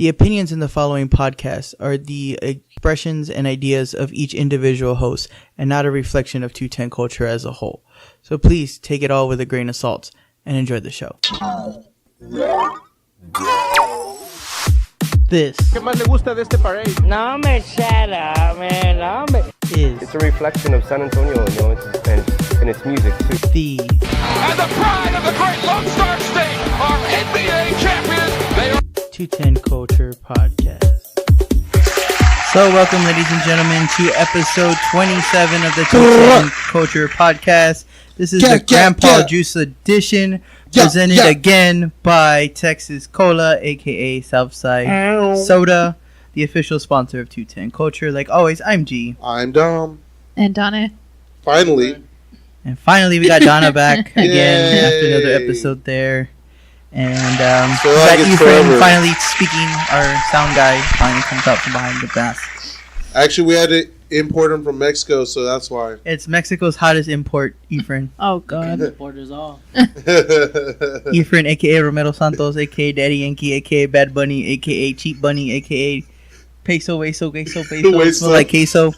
The opinions in the following podcast are the expressions and ideas of each individual host and not a reflection of 210 culture as a whole. So please take it all with a grain of salt and enjoy the show. This ¿Qué más le gusta de este parade? No me shut up, man. No me. It's a reflection of San Antonio, you know, and its music too. And the pride of the great Lone Star State, our NBA champions, they are 210 Culture Podcast. So welcome, ladies and gentlemen, to episode 27 of the 210 Culture Podcast. This is the Grandpa Juice edition, presented again by Texas Cola, a.k.a. Southside Soda, the official sponsor of 210 Culture. Like always, I'm G. I'm Dom. And Donna. Finally. And finally, we got Donna back again Yay. after another episode there. And So we like got it's Efrain forever. finally speaking. Our sound guy finally comes out from behind the mask. Actually, we had to import them from Mexico, so that's why. It's Mexico's hottest import, Efrain. Oh, God. Borders off. Efrain, a.k.a. Romero Santos, a.k.a. Daddy Yankee, a.k.a. Bad Bunny, a.k.a. Cheap Bunny, a.k.a. Peso, Peso. Smell like queso.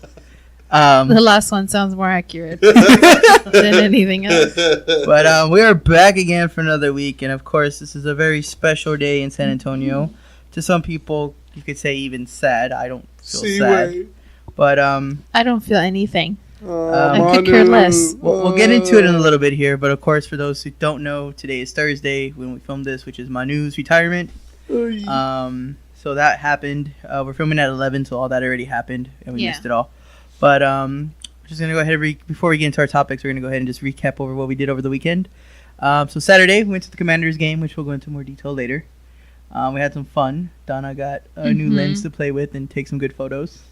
The last one sounds more accurate than anything else. But we are back again for another week. And, of course, this is a very special day in San Antonio. To some people, you could say even sad. I don't feel sad. But I don't feel anything. I Manu. could care less. we'll get into it in a little bit here. But, of course, for those who don't know, today is Thursday when we filmed this, which is Manu's retirement. So that happened. We're filming at 11, so all that already happened. And we missed it all. But we're just going to go ahead before we get into our topics, we're going to go ahead and just recap over what we did over the weekend. So Saturday, we went to the Commanders game, which we'll go into more detail later. We had some fun. Donna got a new lens to play with and take some good photos.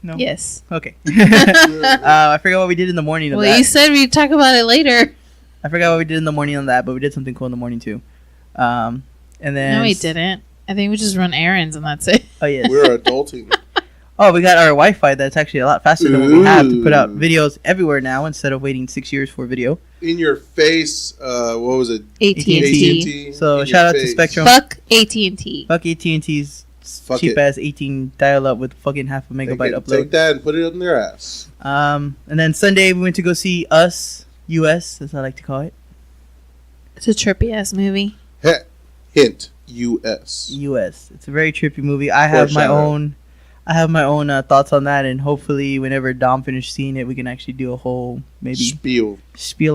No? Yes. Okay. I forgot what we did in the morning of that. Well, you said we'd talk about it later. I forgot what we did in the morning on that, but we did something cool in the morning too. And then No, we didn't. I think we just run errands and that's it. Oh, yes. We're adulting. Oh, we got our Wi-Fi that's actually a lot faster than what we have to put out videos everywhere now instead of waiting 6 years for video. In your face, what was it? AT&T. So In shout your out to face. Spectrum. Fuck AT&T. Fuck AT&T's Fuck cheap it. ass 18 dial-up with fucking half a megabyte upload. Take that and put it on their ass. And then Sunday we went to go see Us, US, as I like to call it. It's a trippy ass movie. Hint, U.S. US. It's a very trippy movie. I have my own thoughts on that, and hopefully whenever Dom finishes seeing it, we can actually do a whole spiel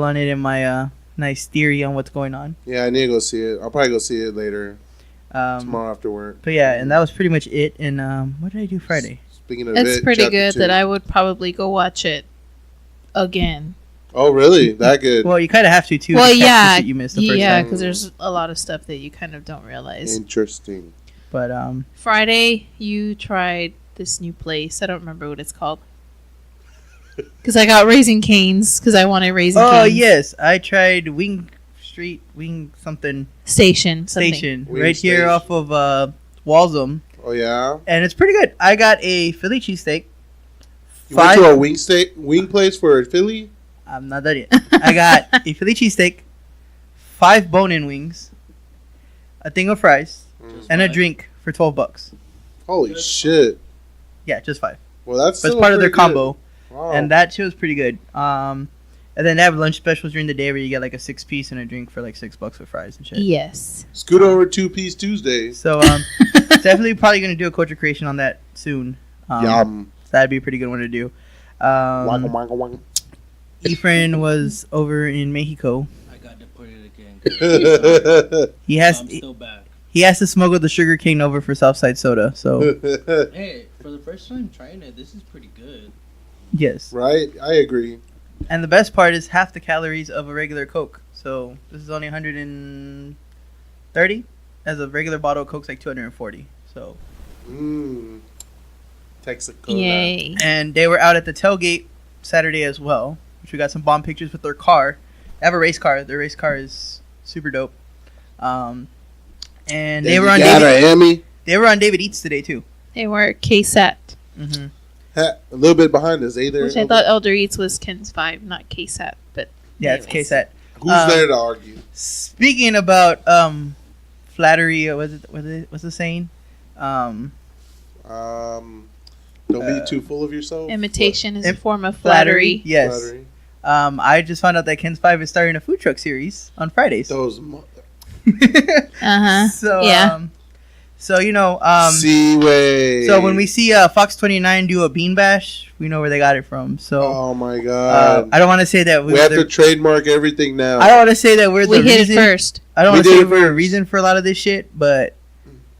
on it and my nice theory on what's going on. Yeah, I need to go see it. I'll probably go see it later. Tomorrow after work. But yeah, and that was pretty much it. And what did I do Friday? Speaking of It's it, pretty chapter good 2. that I would probably go watch it again. Oh, really? That good? Well, you kind of have to too. Well, to catch the yeah. shit you missed the first Yeah, time. because there's a lot of stuff that you kind of don't realize. Interesting. But Friday, you tried this new place. I don't remember what it's called. Because I got Raising Cane's because I wanted Raising Cane's. oh yes, I tried Wing something Station. Wing right here Station. off of Walsham, Oh, yeah? and it's pretty good. I got a Philly cheesesteak. You went to a wing place for Philly? I'm not done yet. I got a Philly cheesesteak, 5 bone-in wings, a thing of fries, and a drink for $12. Holy shit. Yeah, just 5. Well, that's But it's still part of their pretty combo, good. Wow. and that shit was pretty good. And then they have lunch specials during the day where you get like a 6-piece and a drink for like $6 with fries and shit. Yes. Scoot over 2-piece Tuesdays. So definitely probably gonna do a culture creation on that soon. Yum. So that'd be a pretty good one to do. Wagga, wagga, wagga. Efrain was over in Mexico. I got to put it again. I'm still back. He has to smuggle the sugar cane over for Southside Soda. So Hey, for the first time trying it, this is pretty good. yes. Right? I agree. And the best part is half the calories of a regular Coke. So this is only 130. As a regular bottle of Coke's like 240. So. Texaco. Yay. And they were out at the tailgate Saturday as well, which we got some bomb pictures with their car. They have a race car. Their race car is super dope. And they were on David Eats today too. They were KSAT. Mm-hmm. A little bit behind us, eh? There. Which I thought Elder Eats was Ken's 5, not KSAT. But Yeah, it's anyways. KSAT. Who's there to argue? Speaking about flattery. What's the saying? Don't be too full of yourself. Imitation is a form of flattery. Yes. Flattery. I just found out that Ken's 5 is starting a food truck series on Fridays. Those So Yeah. So Seaway. so when we see Fox 29 do a bean bash, we know where they got it from. So Oh my god. I don't want to say that we have to trademark everything now. I don't want to say that we're We the hit reason. it first. I don't We want to did say it we're a first. reason for a lot of this shit, but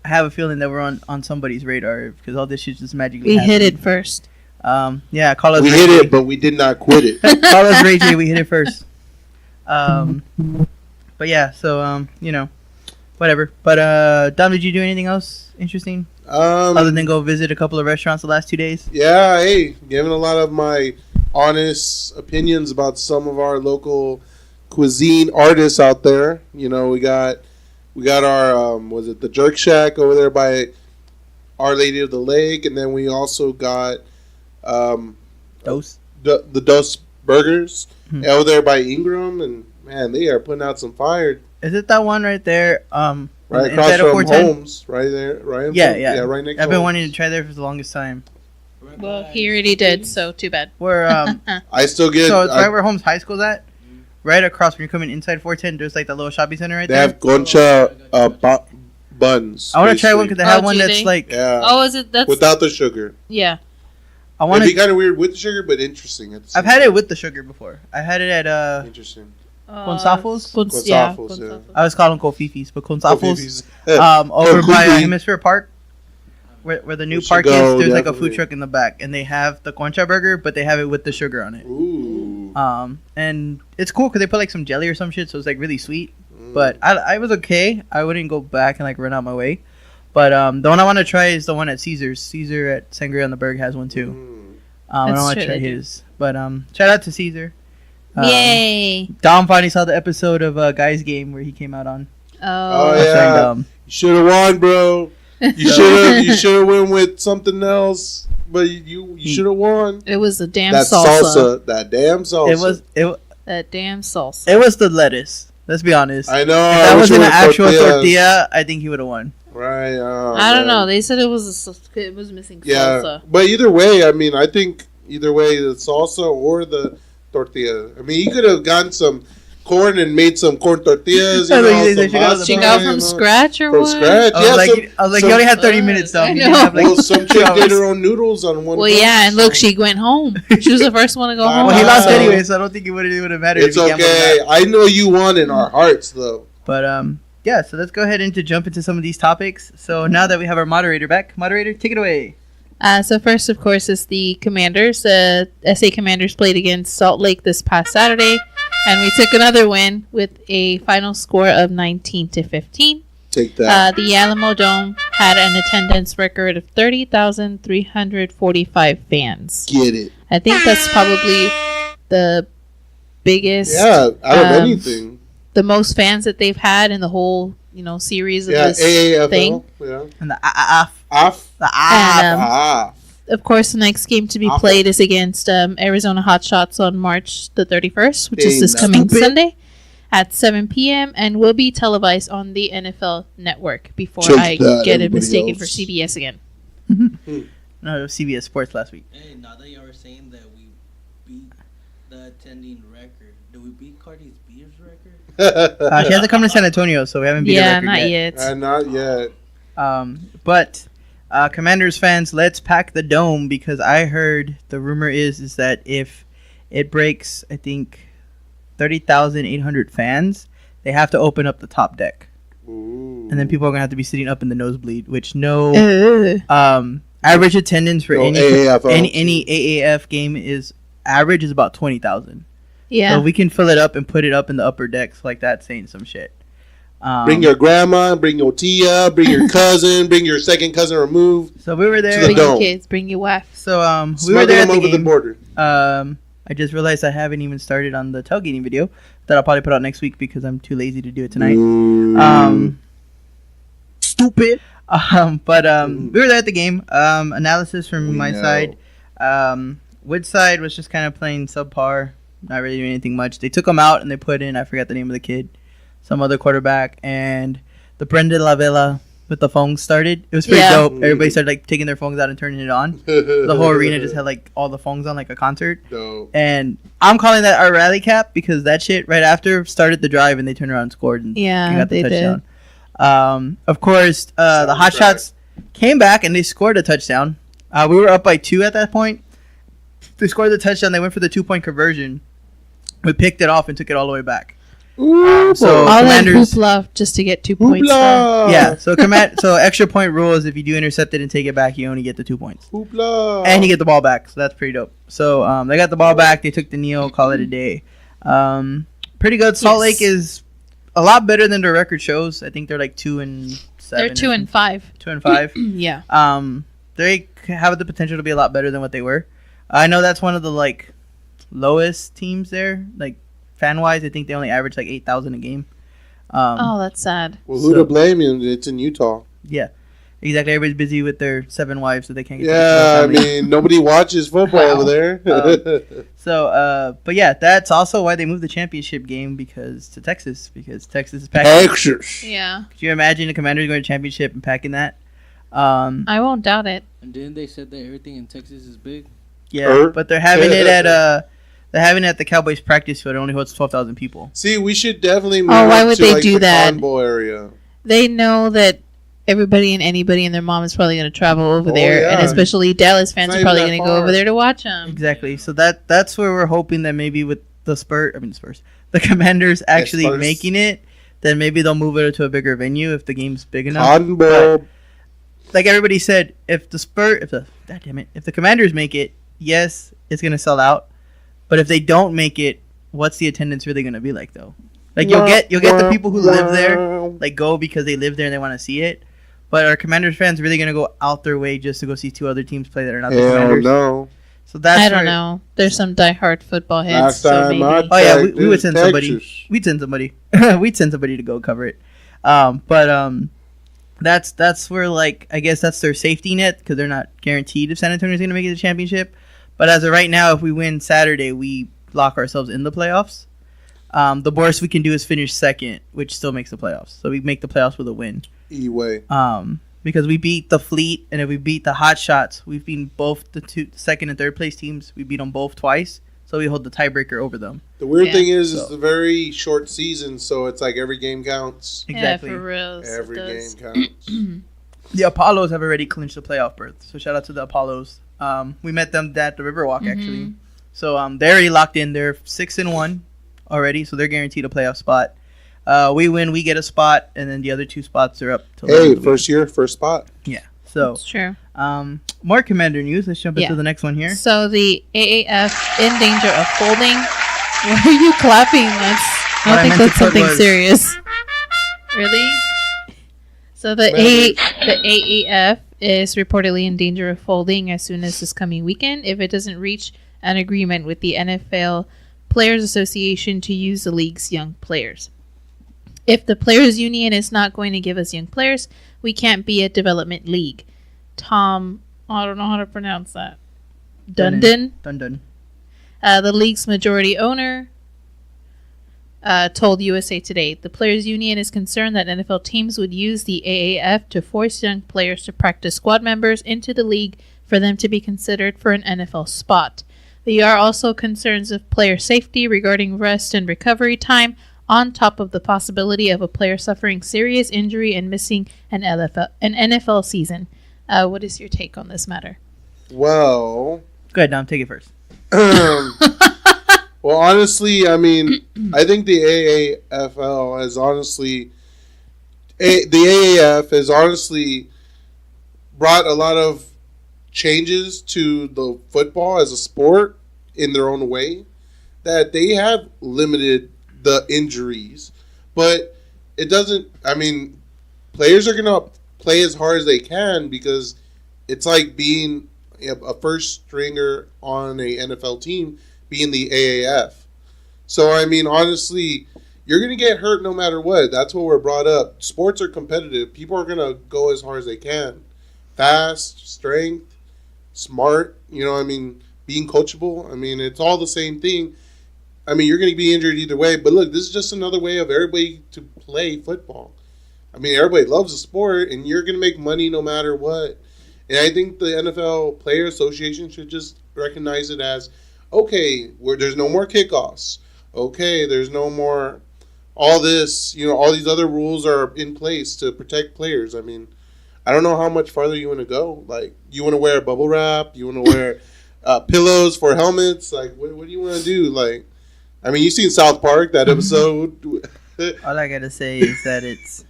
I have a feeling that we're on somebody's radar because all this shit's just magically We hit happening. it first. Yeah, call us. We Ray hit J. it, but we did not quit it. Call us Ray J. We hit it first. But yeah, so whatever. But Dom, did you do anything else interesting other than go visit a couple of restaurants the last 2 days? Yeah, hey, giving a lot of my honest opinions about some of our local cuisine artists out there. You know, we got our was it the Jerk Shack over there by Our Lady of the Lake, and then we also got Dose. the Dust Burgers Hmm. over there by Ingram, and man, they are putting out some fire Is it that one right there? right across inside of from 410? Holmes, right there, right. Yeah, yeah, right next. I've to been Holmes. wanting to try there for the longest time. Well, he already did, so too bad. Where I still get. so it's right where Holmes High School's at. Right across when you're coming inside 410, there's like that little shopping center right they there. have Goncha buns. I want to try one because they have Oh, one do that's they? like. Yeah. Oh, is it? That's Without the sugar. yeah. I want It'd be to. kind of weird with the sugar, but interesting. At the same I've had it with the sugar before. I had it at time. Interesting. Consafos? Yeah, Consafos, yeah. I was calling Kofifis, but Consafos. Fifis. Over by Kofifi. Hemisphere Park, where the new We should park go, is. There's like a definitely. food truck in the back, and they have the concha burger, but they have it with the sugar on it. Ooh. And it's cool because they put like some jelly or some shit, so it's like really sweet. Mm. But I was okay. I wouldn't go back and like run out my way. But the one I want to try is the one at Caesar's. Caesar at Sangria on the Berg has one too. I That's want true, to try they do. his. But shout out to Caesar. Yay! Dom finally saw the episode of Guy's Game where he came out on. Oh, Oh, yeah. Showing Dom. You should have won, bro. You should have went with something else, but you should have won. it was the damn That salsa. that damn salsa. That damn salsa. It was the lettuce. Let's be honest. I know. If that wish wasn't it an actual tortillas. tortilla, I think he would have won. Right. Oh, I don't man. know. They said it was it was missing Yeah, salsa. but either way, I mean, I think either way, the salsa or the tortilla. I mean, he could have gotten some corn and made some corn tortillas. I You thought know, you said some she got masa, She got you from know, scratch or From what? scratch. I was Yeah, like, some- you only had 30 minutes, though. I You know. didn't have, like, well, some chick 2 did hours. her own noodles on one. Well, go. yeah, and look, she went home. She was the first one to go Well, home. Well, he lost Wow. anyway, so I don't think it would have mattered. It's if he gambled or okay. not. I know you won in our hearts, though. But yeah. So let's go ahead and to jump into some of these topics. So now that we have our moderator back, moderator, take it away. So first, of course, is the Commanders. SA Commanders played against Salt Lake this past Saturday, and we took another win with a final score of 19-15. Take that. The Alamo Dome had an attendance record of 30,345 fans. Get it. I think that's probably the biggest, Yeah, out of um, anything. the most fans that they've had in the whole, series of Yeah, this AAFL. thing. Yeah. And the Off. And, Ah. of course, the next game to be Awful. played is against Arizona Hotshots on March the 31st, which is Dang, this that's coming stupid. Sunday at 7 p.m. and will be televised on the NFL Network before Check I that, get it everybody mistaken else. for CBS again. no, it was CBS Sports last week. Hey, now that you were saying that we beat the attending record, did we beat Cardi's Beers record? She hasn't come to San Antonio, so we haven't beat Yeah, a record not yet. yet. Not yet. But Commanders fans, let's pack the dome because I heard the rumor is that if it breaks, I think 30,800 fans, they have to open up the top deck, Ooh. and then people are gonna have to be sitting up in the nosebleed, which no Ugh. average attendance for No, any AAFL. any AAF game is average is about 20,000. Yeah. So we can fill it up and put it up in the upper decks like that, saying some shit. Bring your grandma, bring your tia, bring your cousin, bring your second cousin removed. So we were there. To the Bring your dome. kids, bring your wife. So we were Smuggle there at them the over the game. border. I just realized I haven't even started on the tailgating video that I'll probably put out next week because I'm too lazy to do it tonight. Stupid. But we were there at the game. Analysis from my side. Woodside was just kind of playing subpar, not really doing anything much. They took him out and they put in, I forgot the name of the kid, some other quarterback, and the Brendan Lavella with the phones started. It was pretty Yeah. dope. Everybody started like taking their phones out and turning it on. The whole arena just had like all the phones on like a concert. Dope. And I'm calling that our rally cap because that shit right after started the drive and they turned around and scored and Yeah, got the they touchdown. Of course, the Hot Shots came back and they scored a touchdown. We were up by 2 at that point. They scored the touchdown. They went for the 2-point conversion. We picked it off and took it all the way back. Ooh, So All that Commanders, hoopla just to get 2 points. though. hoopla. yeah. So extra point rule is if you do intercept it and take it back, you only get the 2 points, Hoopla. and you get the ball back. So that's pretty dope. So they got the ball back. They took the kneel. Call it a day. Pretty good. Salt Yes. Lake is a lot better than their record shows. I think they're like 2-7. They're 2-5. 2-5. Yeah. They have the potential to be a lot better than what they were. I know that's one of the like lowest teams there, like fan wise. I think they only average like 8,000 a game. Oh, that's sad. Well, who to blame you? It's in Utah. Yeah, exactly. Everybody's busy with their 7 wives, so they can't get. Yeah, I to the family. mean, nobody watches football Wow. over there. So, but yeah, that's also why they moved the championship game because Texas is packing. Texas. Yeah. Could you imagine the Commanders going to championship and packing that? I won't doubt it. And didn't they said that everything in Texas is big? Yeah, but they're having it at the Cowboys practice field. It only holds 12,000 people. See, we should definitely move why up would to, they like, do the that? Convo area. They know that everybody and anybody and their mom is probably going to travel over Oh, there, and yeah. especially Dallas fans It's are not probably even going that to go far. over there to watch them. Exactly. So that's where we're hoping that maybe with the Spurs, the Commanders actually Spurs. making it, then maybe they'll move it to a bigger venue if the game's big enough. Convo. Like everybody said, if the Commanders make it, yes, it's gonna sell out. But if they don't make it, what's the attendance really gonna be like though? Like you'll get the people who live there, like go because they live there and they want to see it. But are Commanders fans really gonna go out their way just to go see 2 other teams play that are not the Hell Commanders? no. So that's I don't where- know. There's some diehard football heads. Last So time maybe. I Oh yeah, we checked, would it's send somebody. Texas. We'd send somebody. We'd send somebody to go cover it. That's where like I guess that's their safety net because they're not guaranteed if San Antonio's going to make it to the championship. But as of right now, if we win Saturday, we lock ourselves in the playoffs. The worst we can do is finish second, which still makes the playoffs. So we make the playoffs with a win. E-way. Because we beat the Fleet and if we beat the Hot Shots, we've beaten both the second and third place teams. We beat them both twice, so we hold the tiebreaker over them. The weird Yeah. thing is, So- it's a very short season, so it's like every game counts. Exactly. Yeah, for real. Every game counts. The Apollos have already clinched the playoff berth, so shout out to the Apollos. We met them at the Riverwalk actually, so they're already locked in. They're 6-1 already, so they're guaranteed a playoff spot. We win, we get a spot, and then the other 2 spots are up. Till the end Hey, of the week. first year, first spot. Yeah. So It's true. more Commander news. Let's jump into Yeah. the next one here. So the AAF in danger of folding. Why are you clapping? I What don't I think meant to that's put something was- serious. Really? So the AAF is reportedly in danger of folding as soon as this coming weekend if it doesn't reach an agreement with the NFL Players Association to use the league's young players. If the Players Union is not going to give us young players, we can't be a development league. Tom, I don't know how to pronounce that. Dundon, Dundon. the league's majority owner, told USA Today the Players Union is concerned that NFL teams would use the AAF to force young players to practice squad members into the league for them to be considered for an NFL spot. There are also concerns of player safety regarding rest and recovery time, on top of the possibility of a player suffering serious injury and missing an NFL season. What is your take on this matter? Well, Go ahead, Dom. Take it first. well, honestly, I mean, I think the AAFL has honestly, the AAF has honestly brought a lot of changes to the football as a sport in their own way, that they have limited the injuries, but it doesn't. I mean, players are gonna play as hard as they can because it's like being a first stringer on a NFL team, being the AAF. So I mean, honestly, you're gonna get hurt no matter what. That's what we're brought up. Sports are competitive. People are gonna go as hard as they can, fast, strength, smart. You know, I mean, being coachable. I mean, it's all the same thing. I mean, you're going to be injured either way. But look, this is just another way of everybody to play football. I mean, everybody loves the sport, and you're gonna make money no matter what. And I think the NFL Player Association should just recognize it as, okay, there's no more kickoffs. Okay, there's no more all this. All these other rules are in place to protect players. I mean, I don't know how much farther you want to go. Like, you want to wear bubble wrap? You want to wear pillows for helmets? Like, what do you want to do? Like, I mean, you seen South Park, that episode. All I gotta say is that it's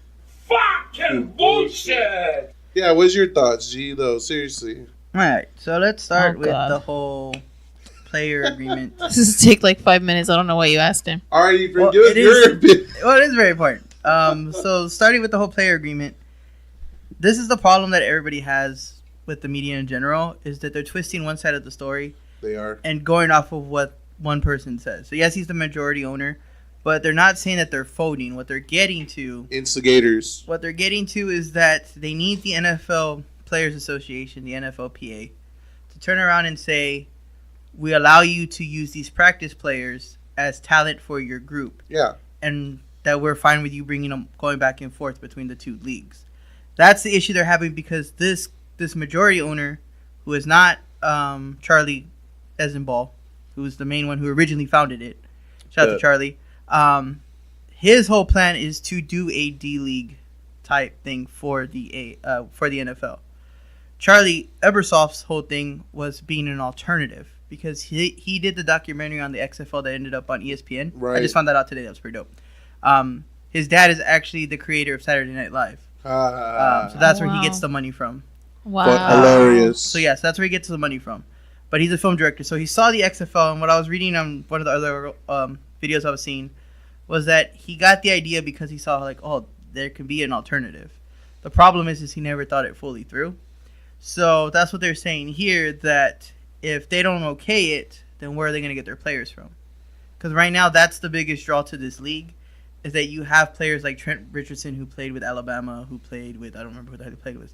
Fucking bullshit! Yeah, what's your thoughts, G, though? Seriously. all right. So let's start with God. the whole player agreement. This is take like 5 minutes. I don't know why you asked him. All right, Ethan, Well, give us it your is- opinion. Well, it is very important. So starting with the whole player agreement, this is the problem that everybody has with the media in general, is that they're twisting one side of the story They are. and going off of what one person says. So yes, he's the majority owner, but they're not saying that they're folding. What they're getting to Instigators. is that they need the NFL Players Association, the NFLPA, to turn around and say, we allow you to use these practice players as talent for your group, Yeah. and that we're fine with you bringing them, going back and forth between the two leagues. That's the issue they're having, because this majority owner, who is not Charlie Esenball, who was the main one who originally founded it, shout out to Charlie, his whole plan is to do a D-League type thing for the NFL. Charlie Ebersoft's whole thing was being an alternative, because he did the documentary on the XFL that ended up on ESPN. Right. I just found that out today. That was pretty dope. His dad is actually the creator of Saturday Night Live. So that's where he gets the money from. Wow. But hilarious. So yes, that's where he gets the money from. But he's a film director, so he saw the XFL, and what I was reading on one of the other videos I was seeing was that he got the idea because he saw, like, oh, there can be an alternative. The problem is he never thought it fully through. So that's what they're saying here, that if they don't okay it, then where are they going to get their players from? Because right now, that's the biggest draw to this league, is that you have players like Trent Richardson, who played with Alabama, who played with, I don't remember who the hell he played with.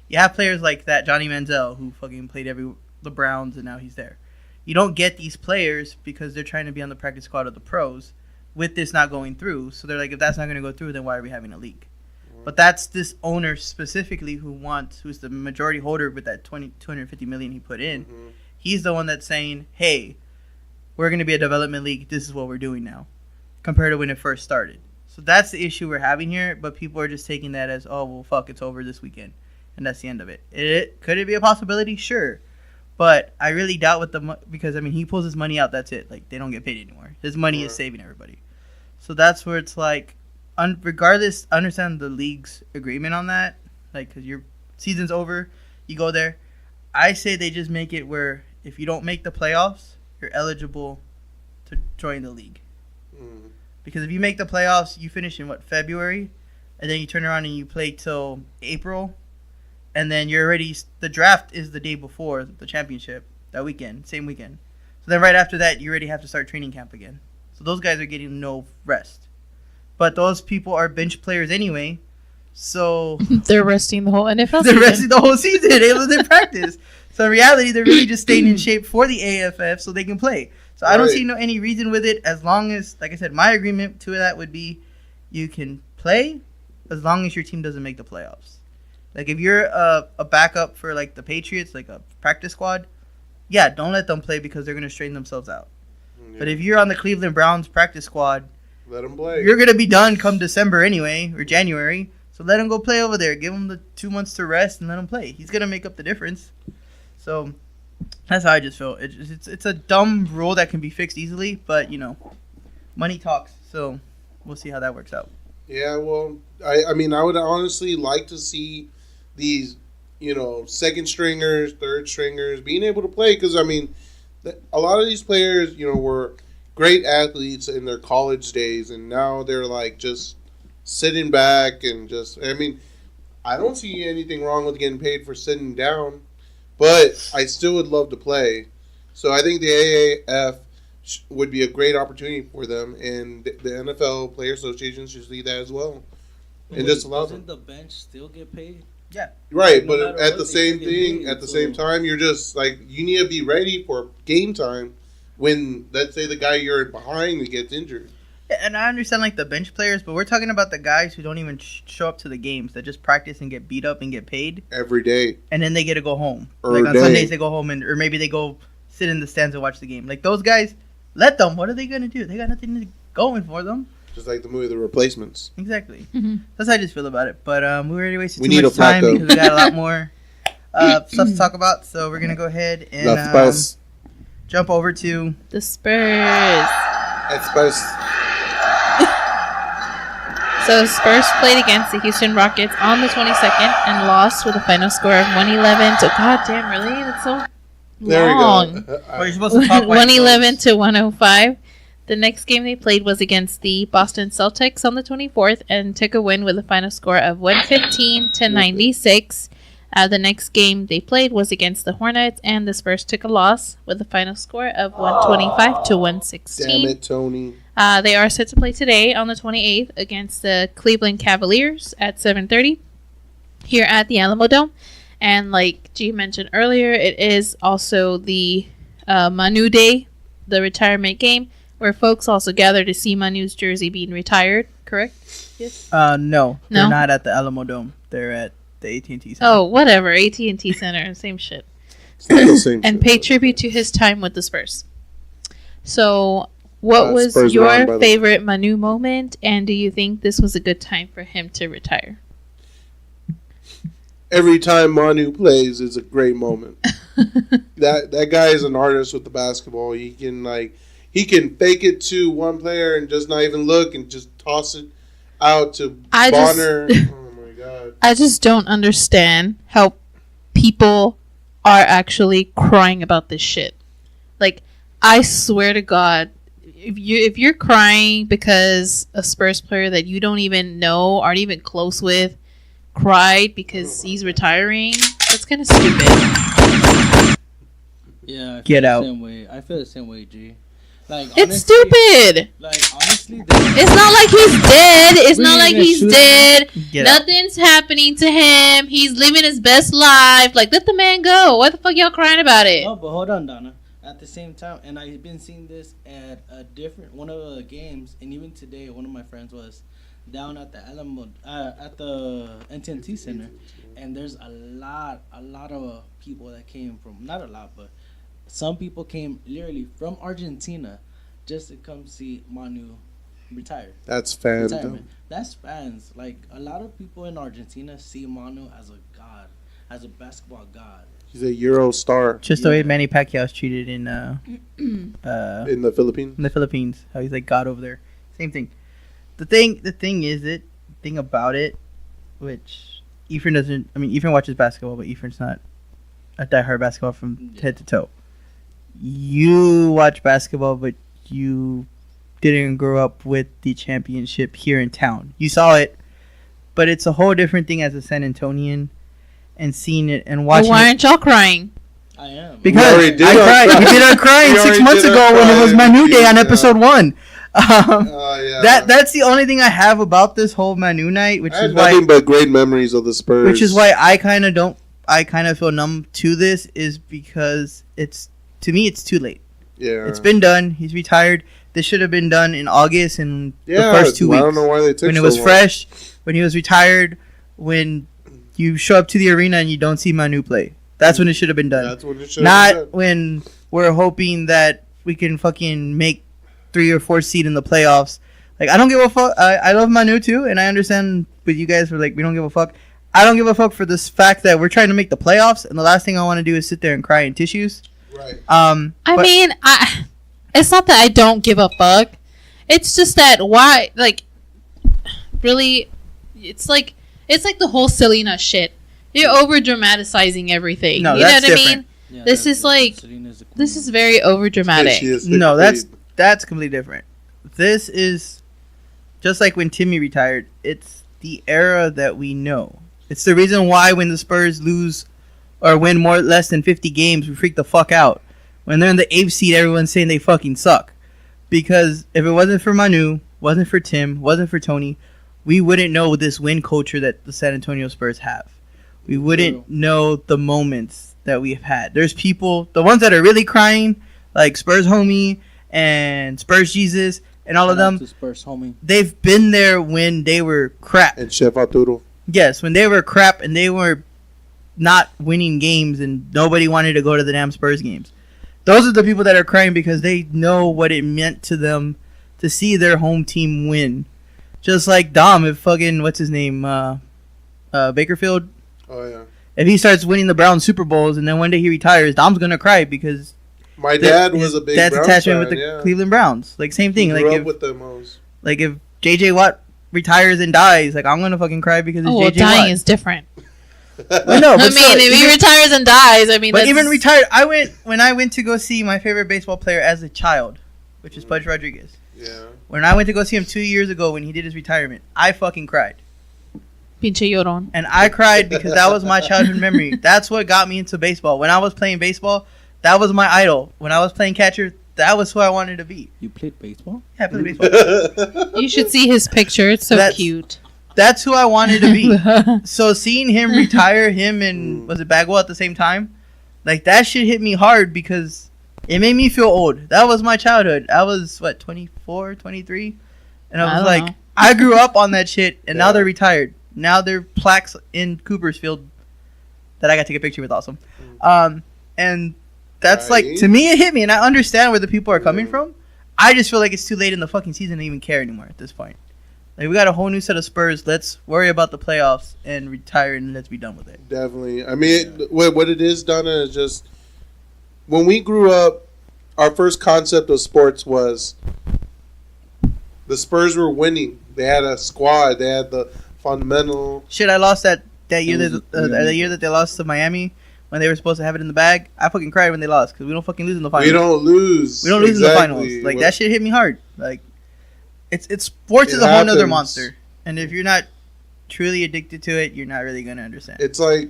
You have players like that, Johnny Manziel, who fucking played the Browns, and now he's there. You don't get these players because they're trying to be on the practice squad of the pros with this not going through. So they're like, if that's not going to go through, then why are we having a league? But that's this owner specifically who's the majority holder with that $250 million he put in. Mm-hmm. He's the one that's saying, hey, we're going to be a development league. This is what we're doing now, compared to when it first started. So that's the issue we're having here, but people are just taking that as, oh, well, fuck, it's over this weekend. And that's the end of it. Could it be a possibility? Sure. But I really doubt because, I mean, he pulls his money out, that's it. Like, they don't get paid anymore. His money is saving everybody. So that's where it's like, regardless, understand the league's agreement on that. Like, because your season's over, you go there. I say they just make it where if you don't make the playoffs, you're eligible to join the league. Mm. Because if you make the playoffs, you finish in, February? And then you turn around and you play till April. And then you're already, the draft is the day before the championship, that weekend, same weekend. So then right after that, you already have to start training camp again. So those guys are getting no rest. But those people are bench players anyway, so They're resting the whole NFL they're season. resting the whole season. They was in practice. So in reality, they're really just staying in shape for the AFF so they can play. So I don't Right. see any reason with it, as long as, like I said, my agreement to that would be you can play as long as your team doesn't make the playoffs. Like, if you're a backup for, like, the Patriots, like a practice squad, yeah, don't let them play because they're going to strain themselves out. Yeah. But if you're on the Cleveland Browns practice squad, Let them play. you're going to be done come December anyway, or January. So let him go play over there. Give him the 2 months to rest and let him play. He's going to make up the difference. So that's how I just feel. It's a dumb rule that can be fixed easily, but, money talks. So we'll see how that works out. Yeah, well, I mean, I would honestly like to see these, second stringers, third stringers being able to play, because, I mean, a lot of these players, were great athletes in their college days, and now they're, like, just sitting back and I mean, I don't see anything wrong with getting paid for sitting down, but I still would love to play. So I think the AAF would be a great opportunity for them, and the NFL Player Association should see that as well. And just allow them. Doesn't the bench still get paid? Right, No but matter at what, the they same still get thing, paid, at the so- same time, you're just like, you need to be ready for game time when, let's say, the guy you're behind gets injured. And I understand like the bench players, but we're talking about the guys who don't even show up to the games, that just practice and get beat up and get paid every day, and then they get to go home. Every like on day. Sundays they go home, or maybe they go sit in the stands and watch the game. Like those guys, let them. What are they gonna do? They got nothing going for them. just like the movie The Replacements. Exactly. Mm-hmm. That's how I just feel about it. But we already wasted We too need much a time Flacco. because we got a lot more stuff to talk about. So we're gonna go ahead La and Spurs. jump over to The Spurs. Spurs. So Spurs played against the Houston Rockets on the 22nd and lost with a final score of 111 to. God damn, really? That's so There long. we go. Well, you're supposed to talk while it 111 goes. to 105. The next game they played was against the Boston Celtics on the 24th and took a win with a final score of 115 to 96. The next game they played was against the Hornets, and the Spurs took a loss with a final score of 125 to 116. Damn it, Tony. They are set to play today on the 28th against the Cleveland Cavaliers at 7:30 here at the Alamo Dome. And like G mentioned earlier, it is also the Manu Day, the retirement game, where folks also gather to see Manu's jersey being retired. Correct? Yes. No, they're No? not at the Alamo Dome. They're at the AT&T Center. Oh, whatever. AT&T Center, same shit. It's not the same And shit. pay tribute to his time with the Spurs. So, what was Spurs your won, by the way. favorite Manu moment, and do you think this was a good time for him to retire? Every time Manu plays is a great moment. That guy is an artist with the basketball. He can fake it to one player and just not even look and just toss it out to Bonner. Oh my god. I just don't understand how people are actually crying about this shit. Like, I swear to God, if you're crying because a Spurs player that you don't even know, aren't even close with, cried because he's retiring, that's kind of stupid. Yeah, I feel Get the out. Same way. I feel the same way, G. Like It's honestly- stupid. Like honestly, It's not like he's dead. It's not Really, like they're he's shooting dead. Get out. Nothing's happening to him. He's living his best life. Like, let the man go. Why the fuck y'all crying about it? No, but hold on, Donna. At the same time, and I've been seeing this at a different one of the games, and even today, one of my friends was down at the Alamo, at the NTNT Center, and there's a lot of people that came from, not a lot, but some people came literally from Argentina just to come see Manu retire. That's fandom. Retirement. That's fans. Like, a lot of people in Argentina see Manu as a god, as a basketball god. He's a Euro star Just the way Manny Pacquiao's treated in in the Philippines. the Philippines. How he's like God over there. Same thing. The thing about it, which Ephraim doesn't. I mean, Ephraim watches basketball, but Ephraim's not a diehard basketball from head to toe. You watch basketball, but you didn't grow up with the championship here in town. You saw it, but it's a whole different thing as a San Antonian and seeing it and Well, watching why it. aren't y'all crying? I am. Because We already did I our cried. crying. We did our crying We 6 already months did ago our when it was crying. Manu Day on Yeah. episode 1. Yeah. That's the only thing I have about this whole Manu night, which I had is why nothing but great memories of the Spurs. which is why I kind of feel numb to this, is because to me it's too late. Yeah. It's been done. He's retired. This should have been done in August and the first 2 weeks. I don't know why they took When it so was long. fresh, when he was retired, when you show up to the arena and you don't see Manu play. That's when it should have been done. That's when it should have been Not done. when we're hoping that we can fucking make 3 or 4 seed in the playoffs. Like, I don't give a fuck. I love Manu too, and I understand with you guys for like, we don't give a fuck. I don't give a fuck for this fact that we're trying to make the playoffs, and the last thing I want to do is sit there and cry in tissues. Right. I But- mean, it's not that I don't give a fuck. It's just that why, like, really, it's like the whole Selena shit. You're over dramatizing everything. No, you know that's what I different. mean? Yeah, This that's- is like- Selena's the queen. This is very over dramatic. She is No, the queen. that's completely different. This is just like when Timmy retired. It's the era that we know. It's the reason why when the Spurs lose or win less than 50 games, we freak the fuck out. When they're in the 8th seed, everyone's saying they fucking suck. Because if it wasn't for Manu, wasn't for Tim, wasn't for Tony, we wouldn't know this win culture that the San Antonio Spurs have. We wouldn't know the moments that we've had. There's people, the ones that are really crying, like Spurs Homie and Spurs Jesus and all of Shout out them, to Spurs, homie. they've been there when they were crap. And Chef Arturo. Yes, when they were crap and they were not winning games and nobody wanted to go to the damn Spurs games. Those are the people that are crying because they know what it meant to them to see their home team win. Just like Dom, if fucking, what's his name, Bakerfield, Oh, yeah. if he starts winning the Browns Super Bowls and then one day he retires, Dom's going to cry because My dad was a big dad's Browns attachment fan, with the yeah. Cleveland Browns. Like, same thing. He Like grew up if, with them most. like, if J.J. Watt retires and dies, like, I'm going to fucking cry because it's Oh, well, J.J. Watt. dying is different. I know, I but mean, still, if he even- retires and dies, I mean, But that's, even retired, when I went to go see my favorite baseball player as a child, which is Pudge Rodriguez. Yeah. When I went to go see him 2 years ago when he did his retirement, I fucking cried. pinche llorón. And I cried because that was my childhood memory. That's what got me into baseball. When I was playing baseball, that was my idol. When I was playing catcher, that was who I wanted to be. You played baseball? Yeah, I played baseball. You should see his picture. It's so That's- cute. That's who I wanted to be. So seeing him retire, him and was it Bagwell at the same time, like that shit hit me hard because it made me feel old. That was my childhood. I was what 24, 23, and I I was don't like, know. I grew up on that shit, and now Yeah. they're retired. Now they're plaques in Coopersfield that I got to take a picture with. Awesome, and that's like Right. to me it hit me, and I understand where the people are coming Mhm. from. I just feel like it's too late in the fucking season to even care anymore at this point. Like, we got a whole new set of Spurs. Let's worry about the playoffs and retire and let's be done with it. Definitely. I mean, what it is, Donna, is just when we grew up, our first concept of sports was the Spurs were winning. They had a squad. They had the fundamental. Shit, I lost that year It was- the year that they lost to Miami when they were supposed to have it in the bag. I fucking cried when they lost because we don't fucking lose in the finals. We don't lose. We don't lose in the Exactly. finals. Like What- that shit hit me hard. Like it's sports It is a whole nother happens. monster. And if you're not truly addicted to it, you're not really gonna understand. It's like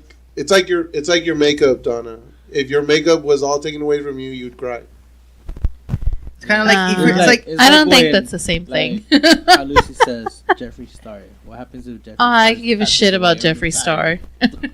your makeup, Donna. If your makeup was all taken away from you, you'd cry. It's kind of like Uh, it's like I don't think when, that's the same thing. How Lucy says Jeffree Star. What happens if Jeffree? I Star give a passes shit about away and Jeffree retires? Star.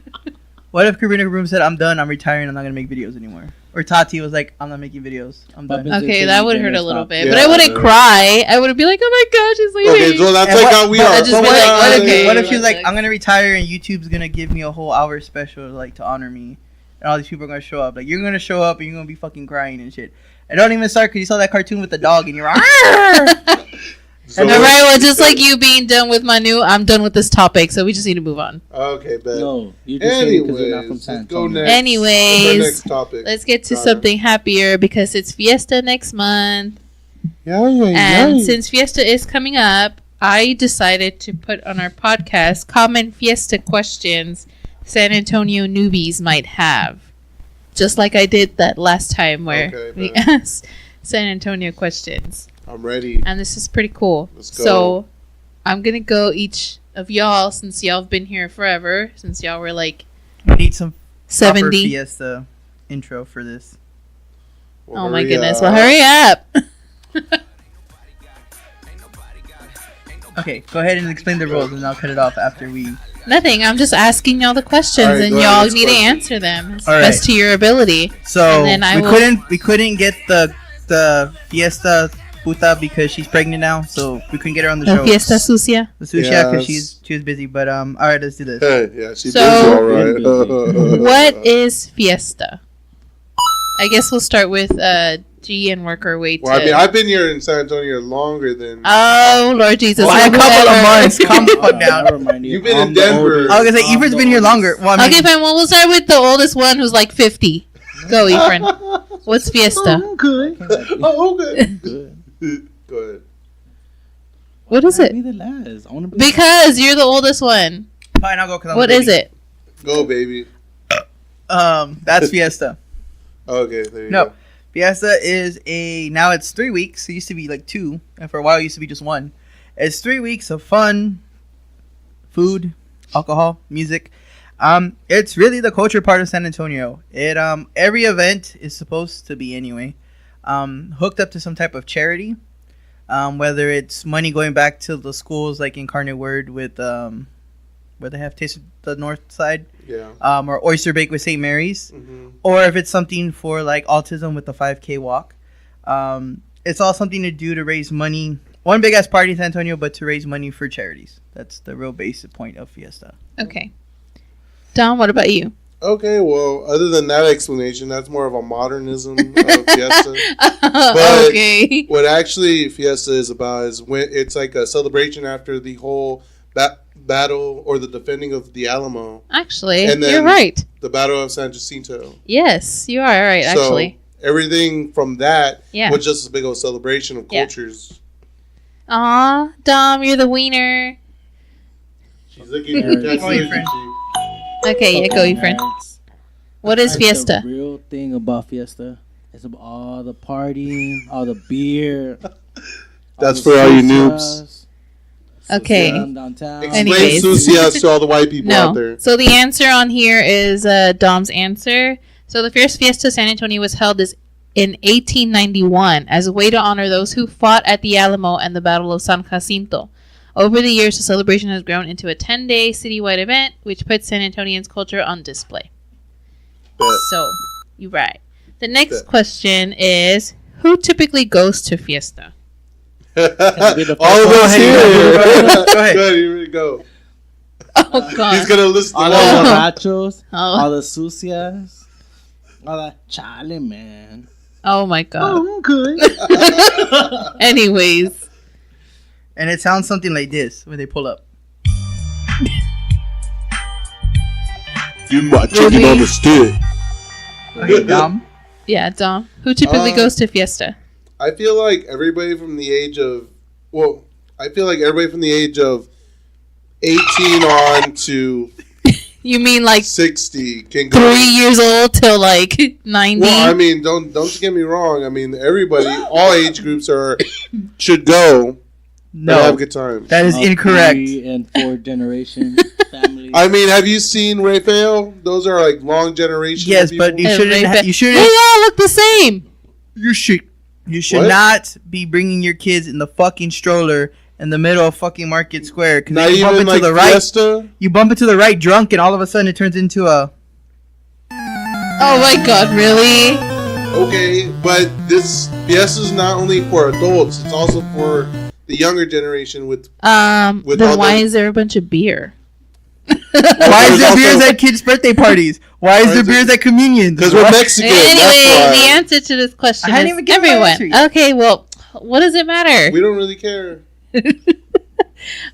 what if Karina Kaboom said, "I'm done. I'm retiring. I'm not gonna make videos anymore." Or Tati was like, "I'm not making videos. I'm What done." happens if Okay, Kylie that would Jenner hurt a little stopped? bit, Yeah. but I wouldn't cry. I would be like, "Oh my god, she's leaving." Okay, so that's And like what- how we but are. just But be what, like, what, okay, if, what if she's like, like- I'm gonna retire and YouTube's gonna give me a whole hour special like to honor me, and all these people are gonna show up. Like you're gonna show up and you're gonna be fucking crying and shit. And don't even start because you saw that cartoon with the dog and you're like, So All right, well, just like you being done with my new, I'm done with this topic, so we just need to move on. Okay, bet. No, you just say because you're not from Anyways, San let's go Antonio. next. Anyways, What's our next topic? Let's get to Donna. something happier because it's Fiesta next month. Yeah, yeah, And since Fiesta is coming up, I decided to put on our podcast common Fiesta questions San Antonio newbies might have. Just like I did that last time where Okay, we bet. asked San Antonio questions. I'm ready. And this is pretty cool. Let's go. So I'm going to go each of y'all, since y'all have been here forever, since y'all were like we need some proper 70. Fiesta intro for this. Oh my goodness. Well, hurry up. Okay, go ahead and explain the rules, and I'll cut it off after we. Nothing. I'm just asking y'all the questions, All right, and go ahead, y'all next need question. to answer them as All right. best to your ability. So And then I we will- couldn't get the Fiesta puta because she's pregnant now, so we couldn't get her on the The show. Fiesta Sucia. The sushi Yes. because she was busy. But all right, let's do this. Yeah, she's So- busy, all right. What is Fiesta? I guess we'll start with G and work our way to. Well, I mean, I've been here in San Antonio longer than. Oh Lord Jesus! Well, a couple of months. Calm the fuck down. Never mind you. You've been in I'm the Denver. oldest. I was gonna say I'm Ephraim's the been here oldest. longer. Well, I mean, Okay, fine. Well, we'll start with the oldest one, who's like 50. Go, Ephraim. What's Fiesta? Good. Oh, okay. Good. Go ahead. What is Be it? the last. I want to be Because you're the oldest one. fine, I'll go. Cause I'm What the is baby. it? Go, baby. That's Fiesta. Okay, there you No. go. Fiesta is now it's 3 weeks. It used to be like 2, and for a while it used to be just 1. It's 3 weeks of fun, food, alcohol, music. It's really the culture part of San Antonio. It every event is supposed to be anyway, hooked up to some type of charity. Whether it's money going back to the schools like Incarnate Word with where they have Taste of the North Side, Yeah. or Oyster Bake with St. Mary's. Mm-hmm. Or if it's something for like autism with the 5K walk. It's all something to do to raise money one big ass party in San Antonio, but to raise money for charities. That's the real basic point of Fiesta. Okay. Dom, what about you? Okay, well, other than that explanation, that's more of a modernism of Fiesta. But Okay. what actually Fiesta is about is when it's like a celebration after the whole battle or the defending of the Alamo, Actually, And then- you're right. the Battle of San Jacinto. Yes, you are right, So actually. everything from that Yeah. was just a big old celebration of Yeah. cultures. Aw, Dom, you're the wiener. She's looking at your Oh, your tattoo. friend. Okay, yeah, go, you friend. Nerds. What is Like, Fiesta? The real thing about Fiesta is about all the partying, all the beer. That's the for all you sucias, noobs. Okay. Downtown. Explain Anyways. sucias to all the white people out No. there. So the answer on here is Dom's answer. So the first Fiesta San Antonio was held in 1891 as a way to honor those who fought at the Alamo and the Battle of San Jacinto. Over the years, the celebration has grown into a 10-day citywide event, which puts San Antonians' culture on display. Bet. So, you're right. The next Bet. question is, who typically goes to Fiesta? All of Go us ahead, here. go ahead. Go ahead, here we go. Oh, God. He's gonna list them All the all. borrachos, Oh. all the sucias, all that chale, man. Oh, my God. Okay. Anyways. And it sounds something like this when they pull up. You my chicken on the stick. Okay, Dom. Yeah, Dom. Who typically goes to Fiesta? I feel like everybody from the age of 18 on to You mean like 60 can go. 3 years old till like 90? Well, I mean, don't get me wrong. I mean, everybody, all age groups should go and have a No, good time. that is All incorrect. 3 and 4 generation families. I mean, have you seen Raphael? Those are like long generations. Yes, of but people. you shouldn't. You They shouldn't. all look the same. You should What? not be bringing your kids in the fucking stroller in the middle of fucking Market Square because not you bump even into like the right. Fiesta. You bump into the right drunk, and all of a sudden it turns into a. Oh my God, really? Okay, but this Fiesta's not only for adults; it's also for the younger generation. With With all Then why the- is there a bunch of beer? Why is there also- beers at kids' birthday parties? Why is Why there is it- beers at communions? because we're Why- Mexican. Anyway, that's the why answer to this question I hadn't is even given my everyone. answer yet. Okay, well, what does it matter? we don't really care.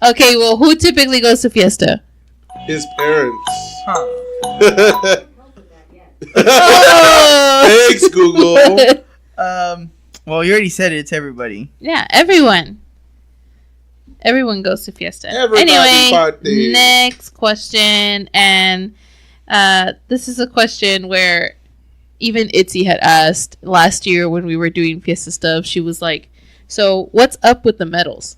Okay, well, who typically goes to Fiesta? His parents. Huh. Oh! Thanks, Google. Well, you already said it. It's everybody. Yeah, everyone. Everyone goes to Fiesta. Everybody Anyway, party. next question. And this is a question where even Itzy had asked last year when we were doing Fiesta stuff. She was like, so what's up with the medals?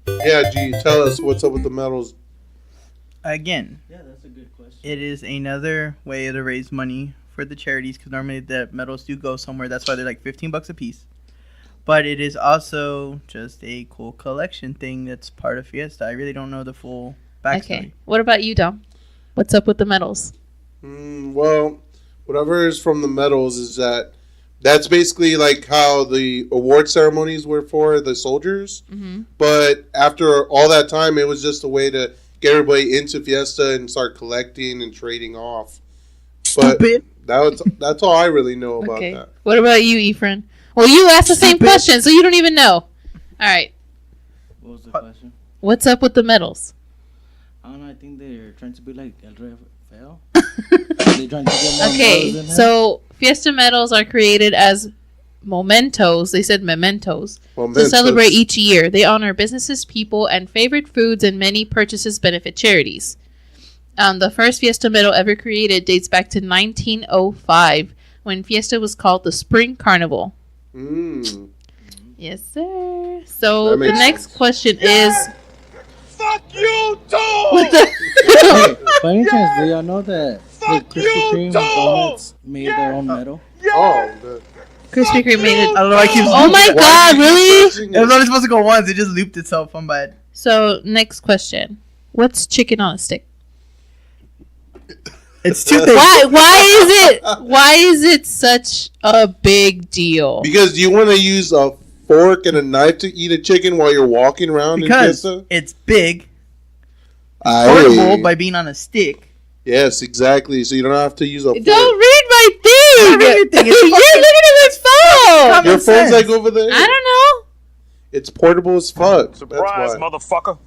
Yeah, G, tell us what's up with the medals. Again, Yeah, that's a good question. it is another way to raise money for the charities because normally the medals do go somewhere. That's why they're like $15 a piece. But it is also just a cool collection thing that's part of Fiesta. I really don't know the full backstory. Okay. What about you, Dom? What's up with the medals? Well, what I've heard from the medals is that's basically like how the award ceremonies were for the soldiers. Mm-hmm. But after all that time, it was just a way to get everybody into Fiesta and start collecting and trading off. Stupid. But that's all I really know about Okay. that. What about you, Ephraim? Well, you asked the same Stupid. question, so you don't even know. All right. What was the question? What's up with the medals? I don't know. I think they're trying to be like El Rafael. They're trying to get more Okay, medals in him. so Fiesta medals are created as mementos. They said mementos. To celebrate each year. They honor businesses, people, and favorite foods, and many purchases benefit charities. The first Fiesta medal ever created dates back to 1905 when Fiesta was called the Spring Carnival. Mm. Yes, sir. So That the makes next sense. question is... Fuck you, too! What the... Hey, by any chance, do y'all know that the Krispy Kreme donuts made their own medal? Oh, the, Krispy Kreme made it. I don't know why I keep. Oh my why God, are you really? touching It was it? only supposed to go once. It just looped itself. I'm bad. So next question. What's chicken on a stick? It's two things. Why is it such a big deal? Because you want to use a fork and a knife to eat a chicken while you're walking around Because in Fiesta? it's big, Aye. portable by being on a stick. Yes, exactly. So you don't have to use a fork. Don't read my thing. Don't read your thing. It's You're fucking- looking at his phone. Common Your phone's sense. like over there. I don't know. It's portable as fuck. Surprise, That's why. motherfucker.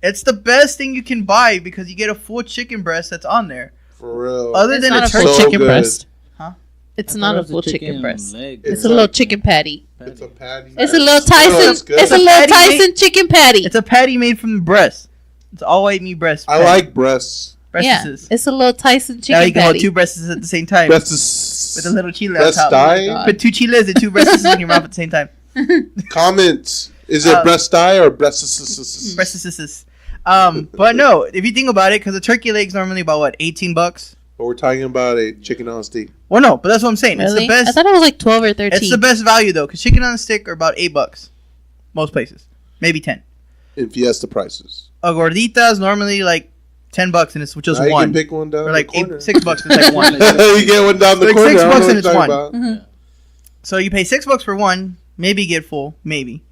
It's the best thing you can buy because you get a full chicken breast that's on there. For real. Other It's than not a a full turkey. So chicken good. breast. Huh? It's I not thought a it was full chicken breast. leg. It's a little chicken patty. It's a patty. It's a little No, it's Tyson. good. It's a It's a little patty Tyson chicken patty. It's a patty made from the breast. It's all white meat breast. I patty. like breasts. Yeah, Breasts. it's a little Tyson Now chicken you can hold patty. two breasts at the same time. Breasts. With a little chile on Breast top. die? God. Put two chiles and two breasts in your mouth at the same time. Comments. Is it breast die or breasts? Breasts. But no, if you think about it, because a turkey leg's normally about what, $18? But we're talking about a chicken on a stick. Well, no, but that's what I'm saying. Really? It's the best. I thought it was like 12 or 13. It's the best value though, because chicken on a stick are about $8. Most places, maybe 10. In Fiesta prices. A gordita is normally like $10, and it's just Now you one. can pick one down Or like the corner. $6, it's like one. You get one down the Like corner. $6 I don't know and what it's you're talking one. about. So you pay $6 for one, maybe get full, maybe.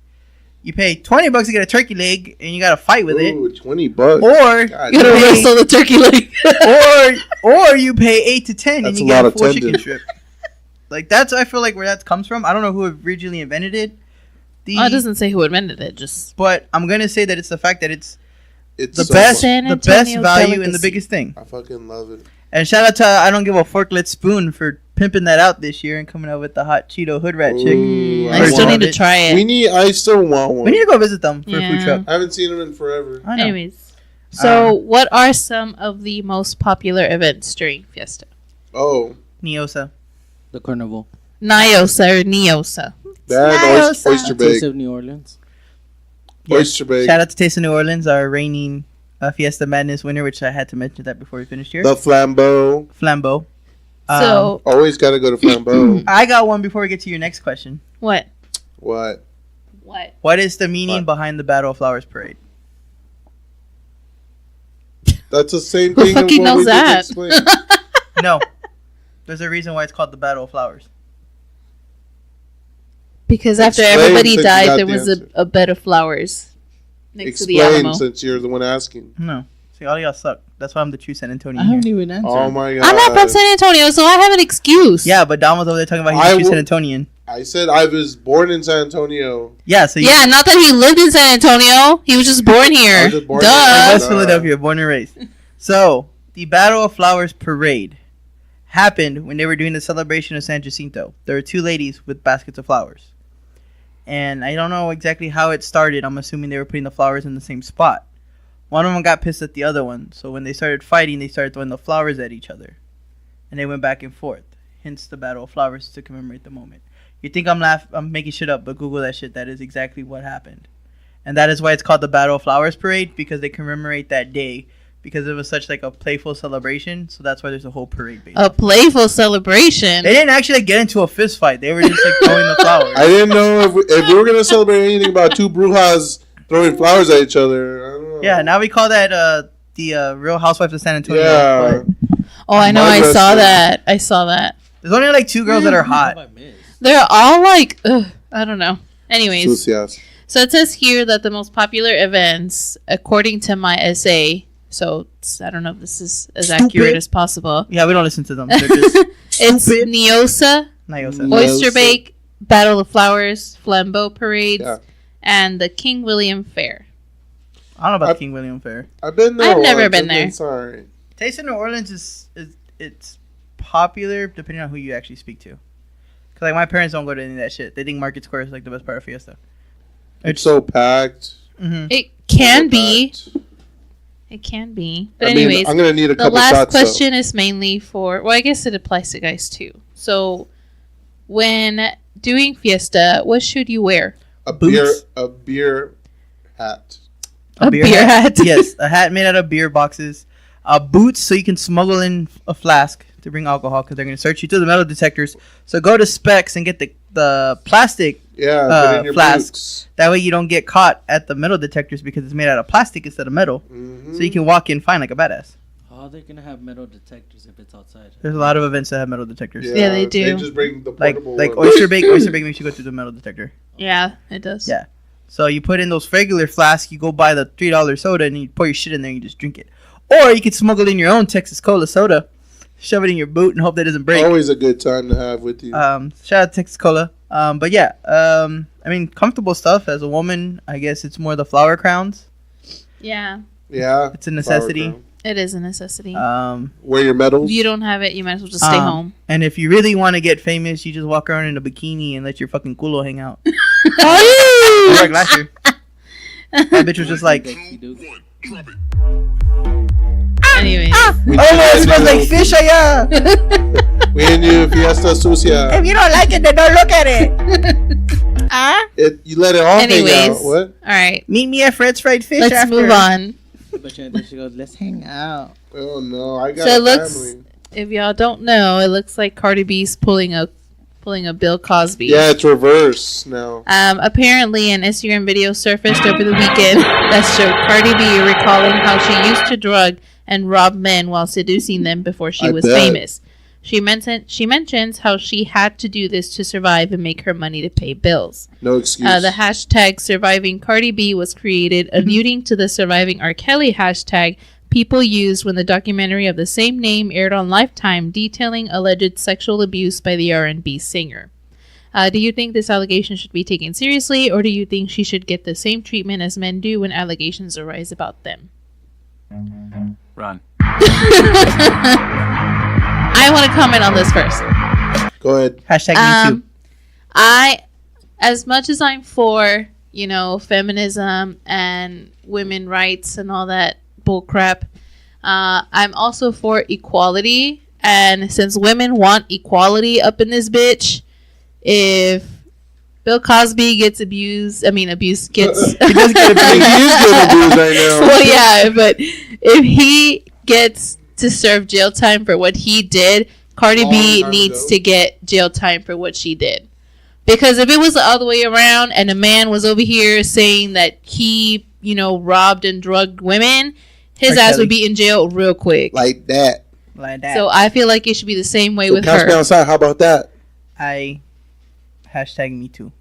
You pay $20 to get a turkey leg, and you got to fight with it. Ooh, $20. Or God You gotta you pay- wrestle the turkey leg. or you pay 8 to 10 and That's you a get lot a of full tendon. chicken strip. Like that's I feel like where that comes from. I don't know who originally invented it. Oh, it doesn't say who invented it. Just But I'm gonna say that it's the fact that it's It's the so best, San the best Antonio value and the delicacy. biggest thing. I fucking love it. And shout out to I don't give a forklet spoon for pimping that out this year and coming out with the hot Cheeto hood rat chick. Ooh, I still want need to it. try it. I still want one. We need to go visit them for a Yeah. food truck. I haven't seen them in forever. I know. Anyways, so what are some of the most popular events during Fiesta? Oh, Neosa. The carnival. Niosa or Neosa? that Niosa. oyster Taste bake. of New Orleans. Oyster bake. Shout out to Taste of New Orleans, our reigning Fiesta Madness winner, which I had to mention that before we finished here. The flambeau. Flambeau. So Always got to go to flambeau. I got one before we get to your next question. what? What? What? What is the meaning What? behind the Battle of Flowers Parade? That's the same Who thing. as fucking what we knows just that? explained. No. There's a reason why it's called the Battle of Flowers. Because after Explain everybody since you died, got there the was answer. a bed of flowers next to the Explain Alamo. since you're the one asking. No. See, all y'all suck. That's why I'm the true San Antonian I here. haven't even answered. Oh my god. I'm not from San Antonio, so I have an excuse. Yeah, but Dom was over there talking about he's I a true will- San Antonian. I said I was born in San Antonio. Yeah, so you Yeah, not that he lived in San Antonio. He was just born here. I was just born Duh. here. West Philadelphia, born and raised. So, the Battle of Flowers Parade happened when they were doing the celebration of San Jacinto. There were two ladies with baskets of flowers. And I don't know exactly how it started. I'm assuming they were putting the flowers in the same spot. One of them got pissed at the other one. So when they started fighting, they started throwing the flowers at each other. And they went back and forth. Hence the Battle of Flowers to commemorate the moment. You think I'm making shit up, but Google that shit. That is exactly what happened. And that is why it's called the Battle of Flowers Parade, because they commemorate that day. Because it was such like a playful celebration. So that's why there's a whole parade based. A playful celebration. They didn't actually get into a fist fight. They were just like throwing the flowers. I didn't know if we were gonna celebrate anything about two brujas throwing flowers at each other. I don't know. Yeah, now we call that the Real Housewives of San Antonio. Yeah. But Oh, I know. I Mine saw was- that. I saw that. there's only like two girls that are hot. What have I missed? They're all like, ugh, I don't know. Anyways, Sucias. so it says here that the most popular events, according to my essay, so I don't know if this is as accurate Stupid. as possible. Yeah, we don't listen to them. They're just It's Stupid. Neosa, Niosa. Oyster Neosa. Bake, Battle of Flowers, Flambeau Parades, Yeah. and the King William Fair. I don't know about I- the King William Fair. I've been there. I've never once. been there. Sorry. Taste of New Orleans is it's popular depending on who you actually speak to. Cause like my parents don't go to any of that shit. They think Market Square is like the best part of Fiesta. It's so packed. Mm-hmm. It can be. Overpacked. It can be. But I mean, anyways, I'm gonna need a the couple last shots. question is mainly for, well, I guess it applies to guys too. So when doing Fiesta, what should you wear? A Boots. beer hat. A beer hat. Yes, a hat made out of beer boxes. Boots so you can smuggle in a flask to bring alcohol because they're going to search you through the metal detectors. So go to Specs and get the plastic. Yeah, put in your flasks. boots. That way you don't get caught at the metal detectors because it's made out of plastic instead of metal. Mhm. So you can walk in fine like a badass. How are they gonna have metal detectors if it's outside? There's a lot of events that have metal detectors. Yeah, they do. They just bring the Like portable like ones. Oyster Bake makes you go through the metal detector. Yeah, it does. Yeah. So you put in those regular flasks, you go buy the $3 soda, and you pour your shit in there and you just drink it. Or you could smuggle in your own Texas Cola soda, shove it in your boot, and hope that it doesn't break. Always a good time to have with you. Shout out to Texas Cola. But yeah, I mean, comfortable stuff. As a woman, I guess it's more the flower crowns. Yeah, Yeah. It's a necessity. Flower crown. it is a necessity. Wear your medals. If you don't have it, you might as well just stay home. And if you really want to get famous, you just walk around in a bikini and let your fucking culo hang out. Like last year. That bitch was just like, Anyways, oh no, it smells like fish, yeah. We in you, fiesta sucia. If you don't like it, then don't look at it. You let it all hang anyways, out. What? all right. Meet me at Fred's Fried Fish. Let's after. move on. But she goes, let's hang out. Oh no, I got So it a looks, family. if y'all don't know, it looks like Cardi B's pulling a Bill Cosby. Yeah, it's reverse now. Apparently, an Instagram video surfaced over the weekend that showed Cardi B recalling how she used to drug and rob men while seducing them before she was bet. famous. She mentions how she had to do this to survive and make her money to pay bills. No excuse. The hashtag surviving Cardi B was created, alluding to the surviving R. Kelly hashtag people used when the documentary of the same name aired on Lifetime, detailing alleged sexual abuse by the R&B singer. Do you think this allegation should be taken seriously, or do you think she should get the same treatment as men do when allegations arise about them? Run. I want to comment on this first. Go ahead. Hashtag me too. As much as I'm for, feminism and women rights and all that bullcrap, I'm also for equality. And since women want equality up in this bitch, if Bill Cosby gets abused gets... He does get abused. He is getting abused right now. Well, yeah, but if he gets to serve jail time for what he did, Cardi B needs to get jail time for what she did. Because if it was the other way around and a man was over here saying that he, robbed and drugged women, his ass would be in jail real quick. Like that. So I feel like it should be the same way with catch her. me outside. How about that? Hashtag me too.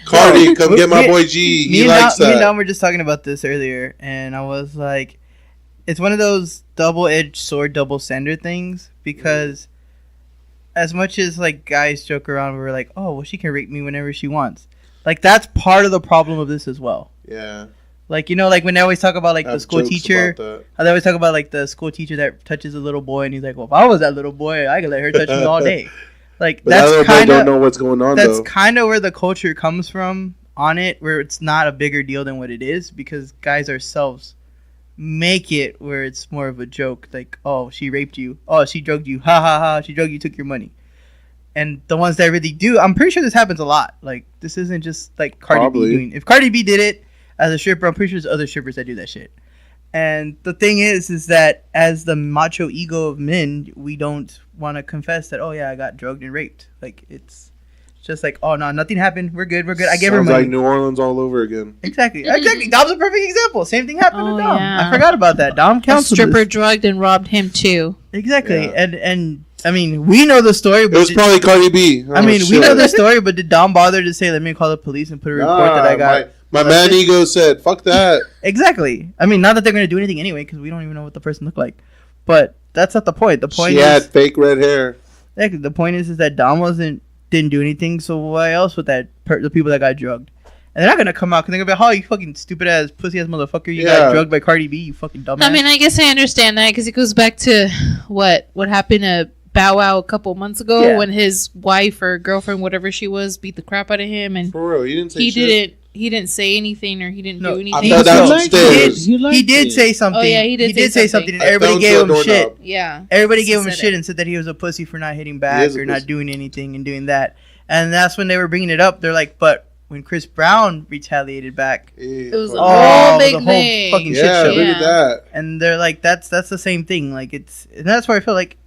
Cardi, come get my boy G. He likes that. Me and Dom were just talking about this earlier, and I was like, it's one of those double-edged sword, double standard things, because as much as like guys joke around, we're like, oh, well, she can rape me whenever she wants. Like, that's part of the problem of this as well. Yeah. Like, like when they always talk about like the school teacher, how they always talk about like the school teacher that touches a little boy, and he's like, well, if I was that little boy, I could let her touch me all day. Like, but that's kind of don't know what's going on. That's kind of where the culture comes from on it, where it's not a bigger deal than what it is, because guys ourselves make it where it's more of a joke. Like, oh, she raped you. Oh, she drugged you. Ha ha ha. She drugged you, took your money. And the ones that really do, I'm pretty sure this happens a lot. Like, this isn't just like Cardi B doing. If Cardi B did it as a stripper, I'm pretty sure there's other strippers that do that shit. And the thing is that as the macho ego of men, we don't want to confess that, oh yeah, I got drugged and raped. Like, it's just like, oh no, nothing happened. We're good. I gave her money. Sounds like New Orleans all over again. Exactly. Dom's a perfect example. Same thing happened to Dom. Yeah. I forgot about that. Dom counts. A stripper drugged and robbed him too. Exactly. Yeah. And I mean, we know the story. But it was probably Cardi B. I mean, we know the story, but did Dom bother to say, let me call the police and put a report that I got? My man ego said, fuck that. Exactly. I mean, not that they're going to do anything anyway, because we don't even know what the person looked like. But that's not the point. The point she had fake red hair. Exactly. The point is that Dom didn't do anything, so why else would the people that got drugged? And they're not going to come out because they're going to be like, oh, you fucking stupid-ass, pussy-ass motherfucker. You got drugged by Cardi B, you fucking dumbass. I mean, I guess I understand that because it goes back to what happened to Bow Wow a couple months ago when his wife or girlfriend, whatever she was, beat the crap out of him. And for real, he didn't say shit. He didn't say anything, or he didn't do anything. I thought that was upstairs. He did say something. Oh yeah, he did say something. And everybody gave him shit. Yeah, everybody gave him shit and said that he was a pussy for not hitting back or not doing anything and doing that. And that's when they were bringing it up. They're like, but when Chris Brown retaliated back, it was a whole big thing. Fucking shit show. Look at that. And they're like, that's the same thing. Like, and that's where I feel like,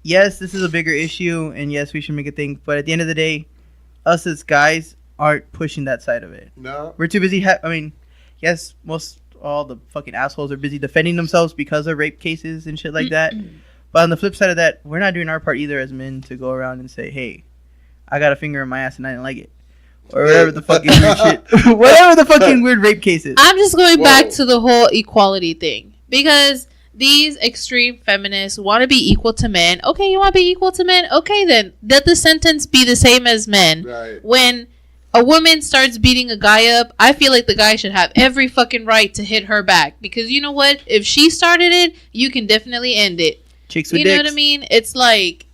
yes, this is a bigger issue, and yes, we should make a thing. But at the end of the day, us as guys aren't pushing that side of it. No, we're too busy. Yes, all the fucking assholes are busy defending themselves because of rape cases and shit like that. But on the flip side of that, we're not doing our part either as men to go around and say, hey, I got a finger in my ass and I didn't like it. or whatever the fucking weird shit, whatever the fucking weird rape case is. I'm just going back to the whole equality thing because these extreme feminists want to be equal to men. Okay, you want to be equal to men? Okay, then let the sentence be the same as men. Right. When a woman starts beating a guy up, I feel like the guy should have every fucking right to hit her back because you know what? If she started it, you can definitely end it. Chicks with you know dicks. what I mean? It's like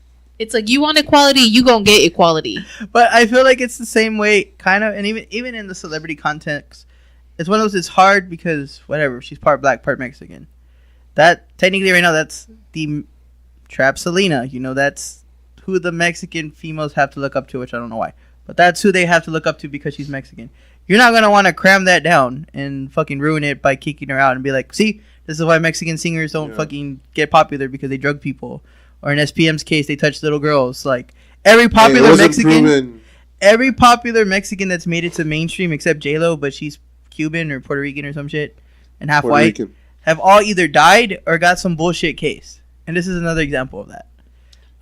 you want equality, you gonna get equality. But I feel like it's the same way, kind of, and even in the celebrity context, it's one of those. It's hard because whatever, she's part black, part Mexican. That technically right now, that's the trap Selena. You know, that's who the Mexican females have to look up to, which I don't know why, but that's who they have to look up to because she's Mexican. You're not gonna want to cram that down and fucking ruin it by kicking her out and be like, see, this is why Mexican singers don't fucking get popular because they drug people. Or in SPM's case, they touch little girls. Like every popular every popular Mexican that's made it to mainstream except J-Lo, but she's Cuban or Puerto Rican or some shit and half white, have all either died or got some bullshit case. And this is another example of that.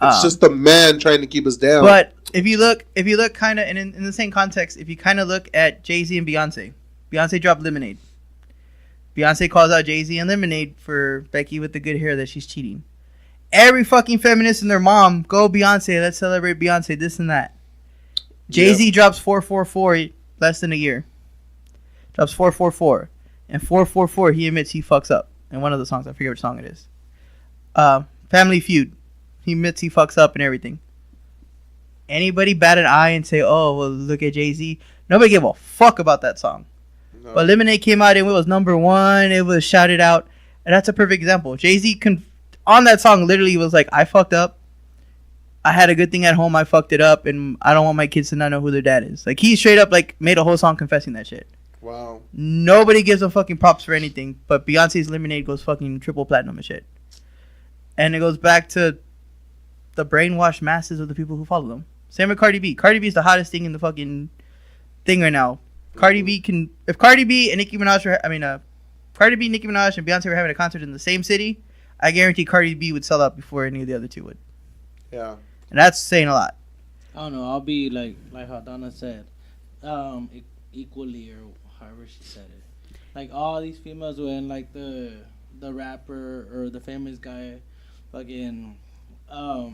It's just the man trying to keep us down. But if you look kind of in the same context, if you kind of look at Jay-Z and Beyonce dropped Lemonade. Beyonce calls out Jay-Z and Lemonade for Becky with the good hair that she's cheating. Every fucking feminist and their mom, go Beyonce, let's celebrate Beyonce, this and that. Jay-Z drops 444 less than a year. Drops 444. And 444, he admits he fucks up. In one of the songs, I forget which song it is. Family Feud. He admits he fucks up and everything. Anybody bat an eye and say, oh, well, look at Jay-Z? Nobody gave a fuck about that song. No. But Lemonade came out and it was number one. It was shouted out. And that's a perfect example. Jay-Z on that song literally was like, I fucked up. I had a good thing at home. I fucked it up. And I don't want my kids to not know who their dad is. Like, he straight up like made a whole song confessing that shit. Wow. Nobody gives a fucking props for anything. But Beyonce's Lemonade goes fucking triple platinum and shit. And it goes back to the brainwashed masses of the people who follow them. Same with Cardi B. Cardi B is the hottest thing in the fucking thing right now. Cardi B can... If Cardi B and Nicki Minaj were... Cardi B, Nicki Minaj, and Beyonce were having a concert in the same city, I guarantee Cardi B would sell out before any of the other two would. Yeah. And that's saying a lot. I don't know. I'll be like how Donna said, equally or however she said it. Like all these females when like the rapper or the famous guy fucking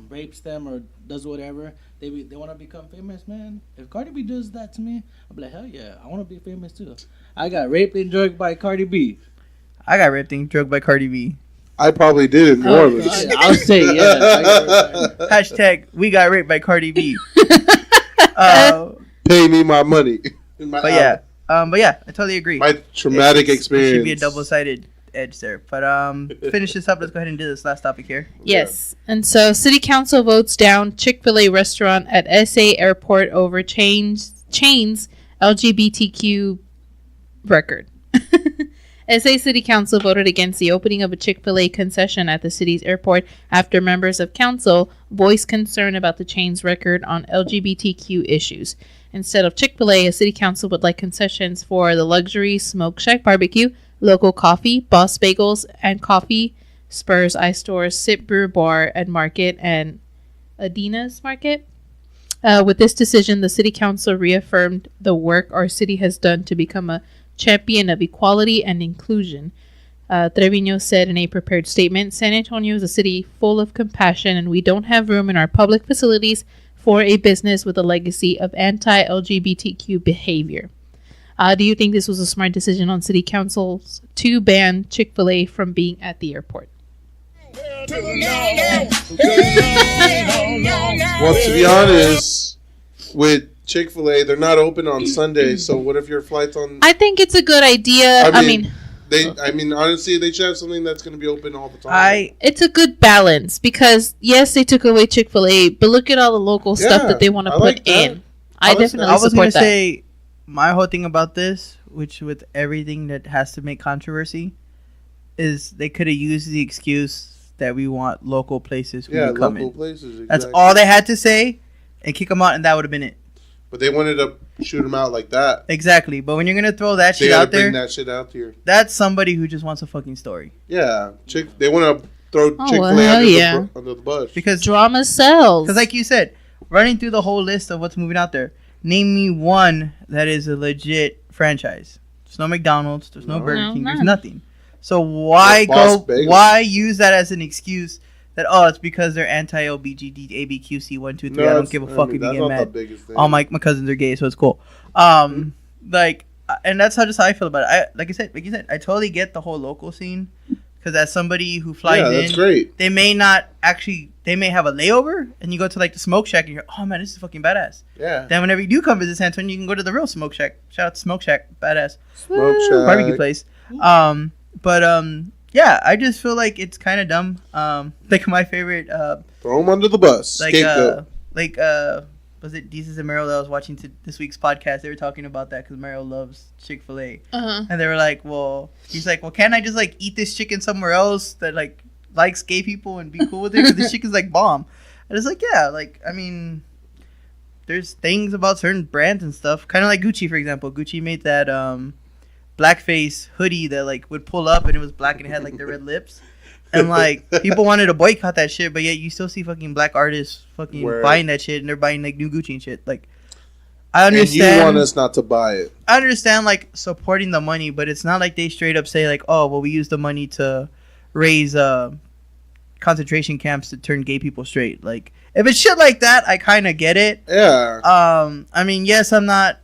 rapes them or does whatever, they want to become famous, man. If Cardi B does that to me, I'll be like, hell yeah, I want to be famous too. I got raped and drugged by Cardi B. I got raped and drugged by Cardi B. I probably did in New Orleans. I'll say yeah. Hashtag we got raped by Cardi B. Pay me my money. But yeah, I totally agree. My traumatic experience. It should be a double-sided edge there. But finish this up. Let's go ahead and do this last topic here. Yes. And so City Council votes down Chick-Fil-A restaurant at SA Airport over chains LGBTQ record. SA City Council voted against the opening of a Chick-fil-A concession at the city's airport after members of council voiced concern about the chain's record on LGBTQ issues. Instead of Chick-fil-A, a city council would like concessions for the luxury Smoke Shack barbecue, local coffee, Boss Bagels and Coffee, SPURS Ice Stores, Sip Brew Bar and Market, and Adina's Market. With this decision, the city council reaffirmed the work our city has done to become a champion of equality and inclusion. Trevino said in a prepared statement, San Antonio is a city full of compassion and we don't have room in our public facilities for a business with a legacy of anti-LGBTQ behavior. Do you think this was a smart decision on city councils to ban Chick-fil-A from being at the airport? Well, to be honest, with Chick-fil-A, they're not open on Sunday, so what if your flight's on... I think it's a good idea. I mean, honestly, they should have something that's going to be open all the time. It's a good balance, because, yes, they took away Chick-fil-A, but look at all the local stuff that they want to put in. I definitely support that. I was going to say, my whole thing about this, which with everything that has to make controversy, is they could have used the excuse that we want local places who come in. Yeah, local places, exactly. That's all they had to say, and kick them out, and that would have been it. But they wanted to shoot him out like that. Exactly. But when you're going to throw that shit out there... bring that shit out here. That's somebody who just wants a fucking story. Yeah. They want to throw Chick-fil-A under the bus. Because drama sells. Because like you said, running through the whole list of what's moving out there, name me one that is a legit franchise. There's no McDonald's. There's no Burger No, King. There's none. nothing. So why Boss go? Bagel. Why use that as an excuse? That it's because they're anti-LBGD, ABQC 1 2 3. I don't give a fuck if you that's get not mad. the biggest thing. All my cousins are gay, so it's cool. Like, and that's how I feel about it. Like you said, I totally get the whole local scene, because as somebody who flies that's in, great. they may have a layover, and you go to like the smoke shack, and you're, oh man, this is fucking badass. Yeah. Then whenever you do come visit San Antonio, you can go to the real smoke shack. Shout out to Smoke Shack, badass Smoke Shack. barbecue place. Yeah, I just feel like it's kind of dumb. Like my favorite, Throw them under the bus. Scapegoat. was it Jesus and Meryl that I was watching this week's podcast? They were talking about that because Meryl loves Chick-Fil-A, and they were like, he's like, well, can't I just like eat this chicken somewhere else that like likes gay people and be cool with it? Because this chicken's like bomb. And it's like, yeah, like I mean, there's things about certain brands and stuff, kind of like Gucci, for example. Gucci made that blackface hoodie that like would pull up and it was black and it had like the red lips. And like people wanted to boycott that shit, but yet you still see fucking black artists fucking buying that shit, and they're buying like new Gucci and shit. Like, I understand. And you want us not to buy it. I understand like supporting the money, but it's not like they straight up say like, oh well, we use the money to raise concentration camps to turn gay people straight. Like, if it's shit like that, I kind of get it. Yeah. I mean, yes, I'm not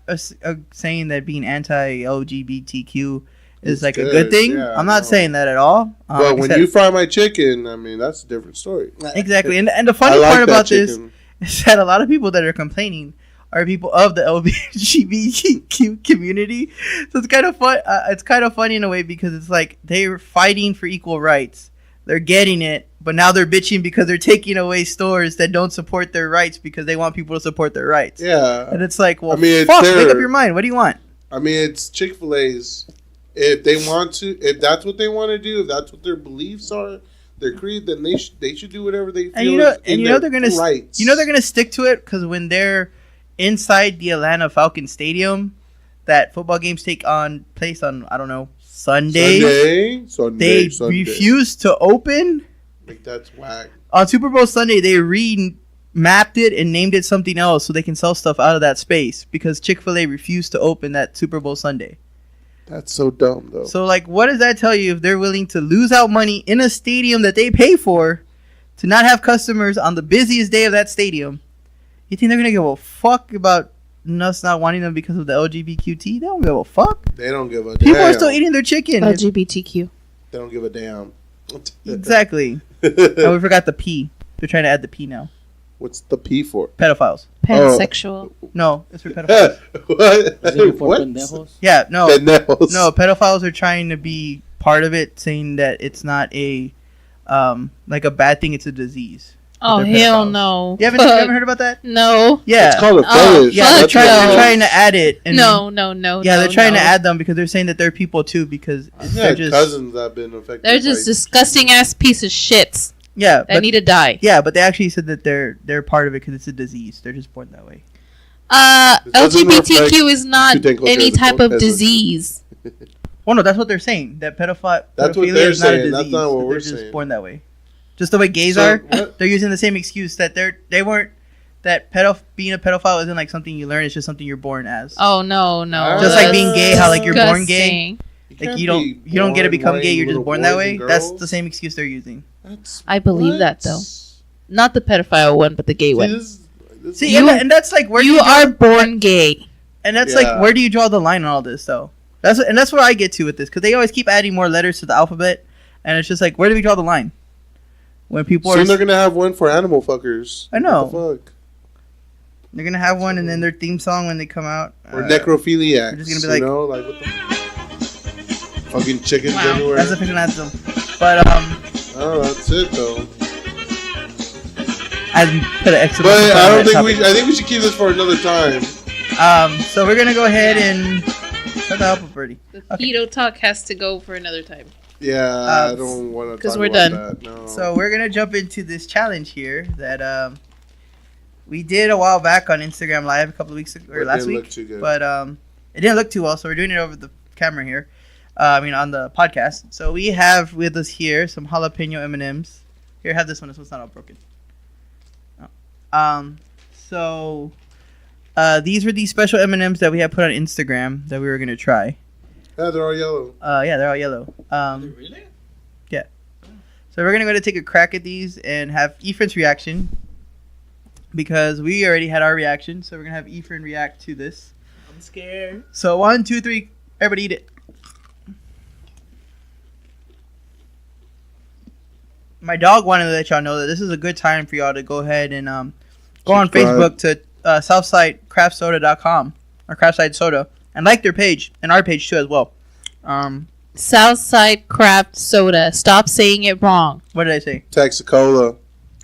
saying that being anti-LGBTQ is like a good thing. Yeah, I'm not saying that at all. But like when you fry my chicken, I mean, that's a different story. Exactly. And the funny part about this is that a lot of people that are complaining are people of the LGBTQ community. So it's kind of fun. It's kind of funny in a way, because it's like they're fighting for equal rights. They're getting it, but now they're bitching because they're taking away stores that don't support their rights because they want people to support their rights. Yeah. And it's like, well, I mean, fuck, make up your mind. What do you want? I mean, it's Chick-fil-A's. If they want to, if that's what they want to do, if that's what their beliefs are, their creed, then they should do whatever they feel. And you know they're gonna rights. You know they're gonna stick to it, because when they're inside the Atlanta Falcons stadium, that football games take place on, I don't know, Sunday. They refuse to open. Like, that's whack. On Super Bowl Sunday, they remapped it and named it something else so they can sell stuff out of that space, because Chick-fil-A refused to open that Super Bowl Sunday. That's so dumb, though. So, like, what does that tell you if they're willing to lose out money in a stadium that they pay for to not have customers on the busiest day of that stadium? You think they're going to give a fuck about us not wanting them because of the LGBTQ? They don't give a fuck. They don't give a damn. People are still eating their chicken. LGBTQ. They don't give a damn. Exactly. And we forgot the P. They're trying to add the P now. What's the P for? Pedophiles. Pansexual. No, it's for pedophiles. What? Yeah, no. Pendejos. No, pedophiles are trying to be part of it, saying that it's not a like a bad thing, it's a disease. Oh, hell no. You haven't heard about that? No. Yeah. It's called a fetish. Yeah, they're trying to add it. And No. Yeah, they're trying to add them because they're saying that they're people too, because they're just cousins that have been affected. They're just disgusting ass piece of shits. Yeah, that need to die. Yeah, but they actually said that they're part of it because it's a disease. They're just born that way. LGBTQ is not any type of disease. Well, no, that's what they're saying. That pedophilia is not a disease. That's not what we're saying. They're just born that way. Just the way gays are. What? They're using the same excuse that they weren't. That being a pedophile isn't like something you learn. It's just something you're born as. Oh no. Just like being gay, how like you're born gay. Like you don't get to become gay. You're just born that way. That's the same excuse they're using. I believe that though. Not the pedophile one, but the gay one. See, and that's like where you are born gay. And that's like, where do you draw the line on all this though? That's where I get to with this, because they always keep adding more letters to the alphabet, and it's just like, where do we draw the line? When people soon they're gonna have one for animal fuckers. I know. What the fuck? They're gonna have one, and then their theme song when they come out. Or necrophiliacs. They're just gonna be like, like what the fucking chickens everywhere. That's a fiction anthem. But oh, that's it though. I put an excellent. But I don't think I think we should keep this for another time. So we're gonna go ahead and shut the up, Birdie. The pedo talk has to go for another time. Yeah, I don't want to. Because we're done. That, no. So we're gonna jump into this challenge here that we did a while back on Instagram Live a couple of weeks ago, or last week. But it didn't look too well, so we're doing it over the camera here. On the podcast. So we have with us here some jalapeno M&Ms. Here, have this one. This one's not all broken. Oh. So These were the special M&Ms that we had put on Instagram that we were gonna try. Yeah, they're all yellow. Yeah, they're all yellow. Really? Yeah. So we're gonna go to take a crack at these and have Ephraim's reaction because we already had our reaction. So we're gonna have Ephraim react to this. I'm scared. So 1, 2, 3, everybody eat it. My dog wanted to let y'all know that this is a good time for y'all to go ahead and go on Facebook to SouthsideCraftSoda.com or Craftside Soda and like their page and our page too as well. Southside Craft Soda. Stop saying it wrong. What did I say? Texacola.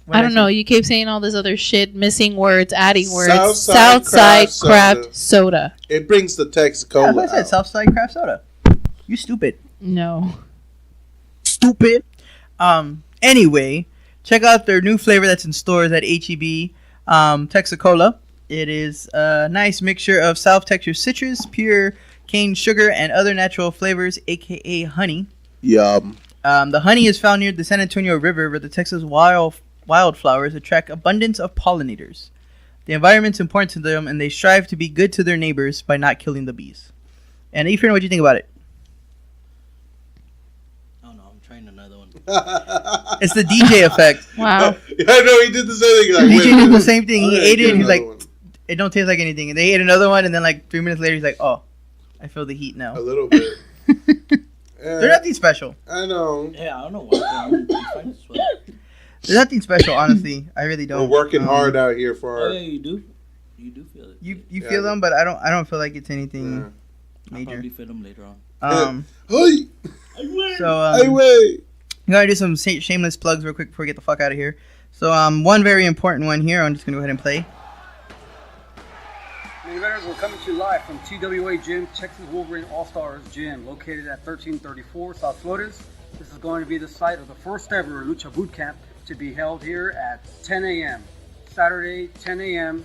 What I did don't say? know. You keep saying all this other shit, missing words, adding words. Southside Southside Craft Craft Soda. It brings the Yeah, Texacola. what I said, out. Southside Craft Soda. You stupid. No. Stupid. Anyway, check out their new flavor that's in stores at HEB, Texacola. It is a nice mixture of South Texas citrus, pure cane sugar, and other natural flavors, aka honey. Yum. The honey is found near the San Antonio River, where the Texas wildflowers attract abundance of pollinators. The environment's important to them, and they strive to be good to their neighbors by not killing the bees. And Ephraim, what do you think about it? Oh no, I'm trying another one. It's the DJ effect. Wow. Yeah, no, he did the same thing. Like, DJ wait, did the same thing. He okay, ate it, and he's another like, one. it don't taste like anything. And they ate another one, and then like 3 minutes later, he's like, oh, I feel the heat now. A little bit. They're nothing special. I know. Yeah, I don't know why. I'm trying to sweat. They're nothing special, honestly. I really don't. We're working hard out here for Oh our. yeah, you do. You do feel it. You Yeah. feel them, but I don't feel like it's anything Yeah. I'll major. probably feel them later on. Hey, So hey, wait. I'm gonna do some shameless plugs real quick before we get the fuck out of here. So one very important one here. I'm just gonna go ahead and play. Main eventers will coming to you live from TWA Gym, Texas Wolverine All-Stars Gym, located at 1334 South Flores. This is going to be the site of the first ever Lucha Boot Camp to be held here at 10 a.m. Saturday, 10 a.m.,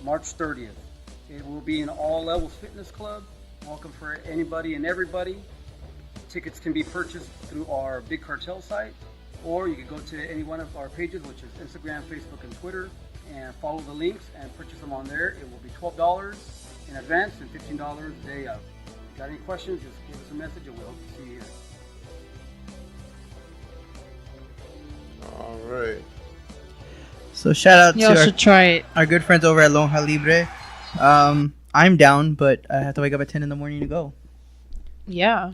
March 30th. It will be an all-levels fitness club. Welcome for anybody and everybody. Tickets can be purchased through our Big Cartel site, or you can go to any one of our pages, which is Instagram, Facebook, and Twitter, and follow the links and purchase them on there. It will be $12 in advance and $15 day of. If you got any questions, just give us a message and we'll hope to see you here. All right. So shout out Y'all to should try it. our good friends over at Lonja Libre. I'm down, but I have to wake up at 10 in the morning to go. Yeah.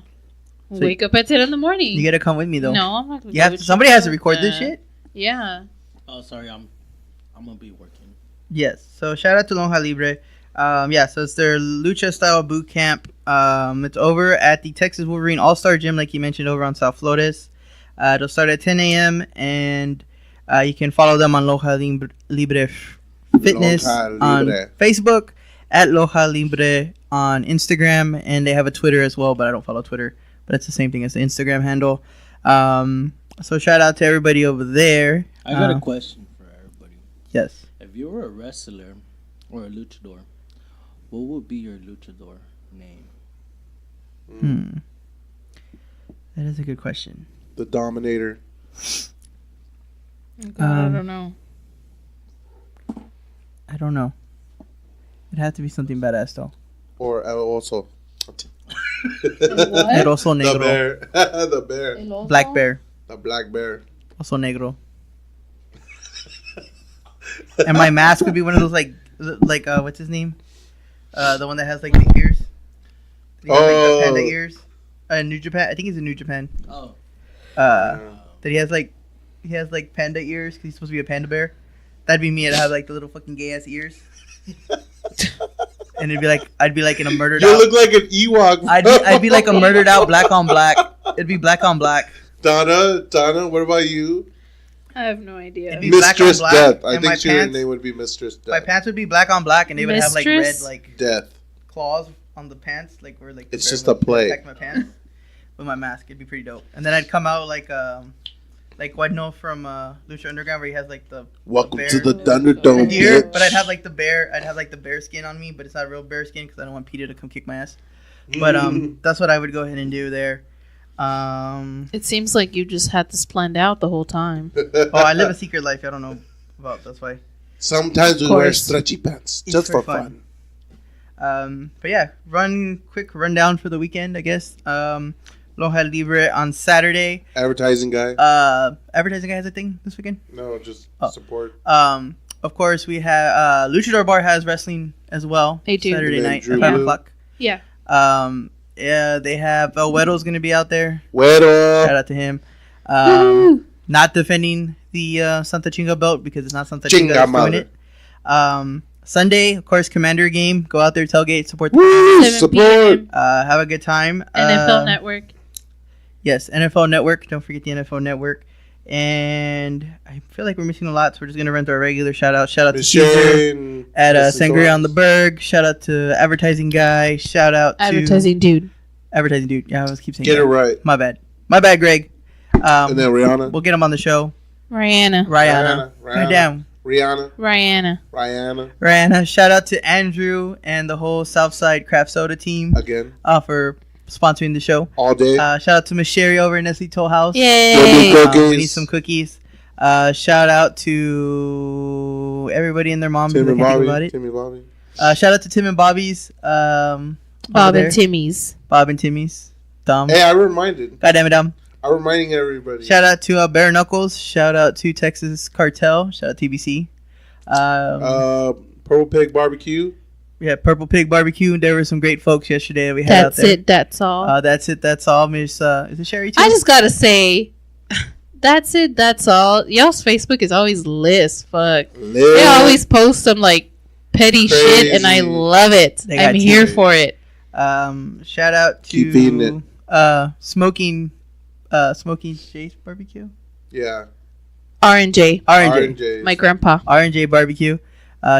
So Wake up at 10 in the morning. You gotta come with me though. No, I'm not going You have to, somebody has to record this shit. Yeah. Oh, sorry, I'm gonna be working. Yes. So shout out to Lonja Libre. Yeah. So it's their lucha style boot camp. It's over at the Texas Wolverine All Star Gym, like you mentioned, over on South Flores. It'll start at 10 a.m. and you can follow them on Lonja Libre Fitness Lonja on Libre. Facebook, at Lonja Libre on Instagram, and they have a Twitter as well. But I don't follow Twitter. But it's the same thing as the Instagram handle. So shout out to everybody over there. I got a question for everybody. Yes. If you were a wrestler or a luchador, what would be your luchador name? That is a good question. The Dominator. God, I don't know. I don't know. It'd have to be something badass though. Or also. And also The negro. bear. The bear. Black bear. The black bear. Also negro. And my mask would be one of those like what's his name? The one that has like the ears. He has, like, the panda ears. New Japan. I think he's in New Japan. Oh, That he has like panda ears because he's supposed to be a panda bear. That'd be me. I'd have like the little fucking gay ass ears. And it'd be like I'd be like in a murdered You out. look like an Ewok. I'd be like a murdered out black on black. It'd be black on black. Donna, what about you? I have no idea. It'd be black on Mistress black, Death. I and my think your pants- name would be Mistress Death. My pants would be black on black, and they would have like red Mistress? like Death. claws on the pants, like where like the It's bear just a would play. protect my pants with my mask. It'd be pretty dope. And then I'd come out like Guadno from Lucha Underground, where he has like the Welcome bear. to the Thunderdome, deer, bitch. but I'd have like the bear. I'd have like the bear skin on me, but it's not real bear skin because I don't want Peter to come kick my ass. But that's what I would go ahead and do there. It seems like you just had this planned out the whole time. Oh, I live a secret life. I don't know about. That's why. Sometimes we Of wear course. stretchy pants It's just for for fun. But yeah, quick rundown for the weekend, I guess. Loja Libre on Saturday. Advertising guy. Advertising guy has a thing this weekend. No, just Oh. support. Of course, we have Luchador Bar has wrestling as well. They do. Saturday And then night Drew at 5 Blue. o'clock. Yeah. Yeah, they have El Weddle's going to be out there. Shout Güero. out to him. Woo! Not defending the Santa Chinga belt because it's not Santa Chinga Chinga that's doing madre. it. Sunday, of course, Commander game. Go out there, tailgate, support the Woo! 7 Support. p.m. have a good time. NFL Network. Yes, NFL Network. Don't forget the NFL Network. And I feel like we're missing a lot, so we're just gonna run through our regular shout out. Shout out to Caesar Michelle. at Sangria on the Berg. Shout out to Advertising Guy. Shout out to Advertising dude. Advertising Dude. Yeah, I always keep saying Get that. it right. My bad, Greg. And then Rihanna. We'll get him on the show. Rihanna. Rihanna. Rihanna. Goddamn. Rihanna. Rihanna. Shout out to Andrew and the whole Southside Craft Soda team Again. for sponsoring the show. All day. Shout out to Miss Sherry over at Nestle Toll House. Yay! Cookies. We need some cookies. Shout out to everybody and their mom. Tim because and I can't think Bobby. about Tim and Bobby. it. Shout out to Tim and Bobby's. Bob over there. and Timmy's. Bob and Timmy's. Dom. Hey, I reminded. God damn it, Dom. I'm reminding everybody. Shout out to Bare Knuckles. Shout out to Texas Cartel. Shout out TBC. Purple Pig Barbecue. Yeah, Purple Pig Barbecue. There were some great folks yesterday that we had out That's there. it. That's all. That's it. That's all. Miss, is it Sherry too? I just gotta say, that's it. That's all. Y'all's Facebook is always lit as fuck. They always post some like petty shit, and I Crazy. love it. They got I'm here teeth. for it. Shout out Keep feeding to Smoking Jay's Barbecue. Yeah. R&J, R&J. my grandpa. R&J Barbecue.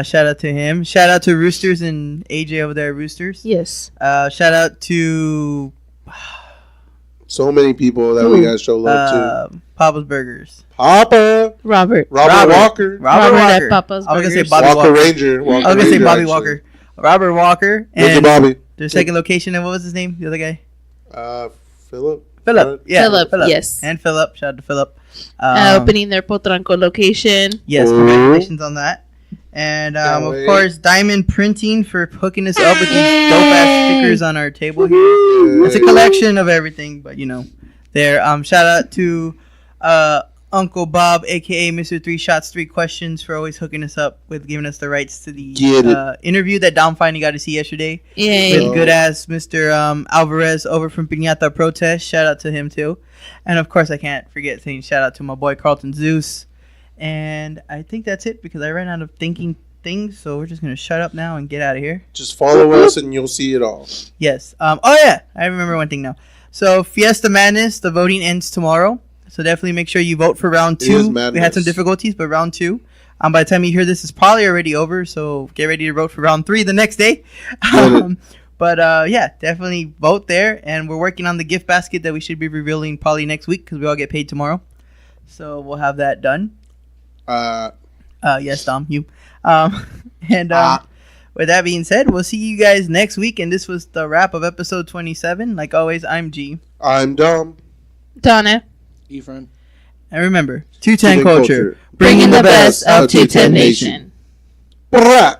Shout out to him. Shout out to Roosters and AJ over there at Roosters. Yes. Shout out to So many people that we gotta show love to. Papa's Burgers. Papa. Robert Walker. Robert at Walker. Papa's I was gonna say Burgers. Bobby Walker Walker. Ranger. I was gonna say Ranger, Bobby actually. Walker. Robert Walker Look at and Bobby. their second location. And what was his name? The other guy. Philip. Philip. Yeah. Philip, yes. And Philip. Shout out to Philip. Opening their Potranco location. Yes, Ooh. congratulations on that. And Can't of wait. course, Diamond Printing for hooking us up with these dope ass stickers on our table here. It's a collection of everything, but you know, there. Shout out to Uncle Bob, aka Mr. 3 Shots 3 Questions, for always hooking us up with giving us the rights to Get the interview that Dom finally got to see yesterday Yay. with good ass Mr. Alvarez over from Piñata Protest. Shout out to him too, and of course I can't forget saying shout out to my boy Carlton Zeus. And I think that's it because I ran out of thinking things, so we're just gonna shut up now and get out of here. Just follow us and you'll see it all. Yes. Oh yeah, I remember one thing now. So Fiesta Madness, the voting ends tomorrow. So definitely make sure you vote for round It is 2. madness. We had some difficulties, but round 2. By the time you hear this, it's probably already over. So get ready to vote for round 3 the next day. But yeah, definitely vote there. And we're working on the gift basket that we should be revealing probably next week because we all get paid tomorrow. So we'll have that done. Yes, Dom, you. And with that being said, we'll see you guys next week. And this was the wrap of episode 27. Like always, I'm G. I'm Dom. Donna. Ephraim. And remember, 210 210 culture, culture. Bringing the best of 210 Nation. Brah.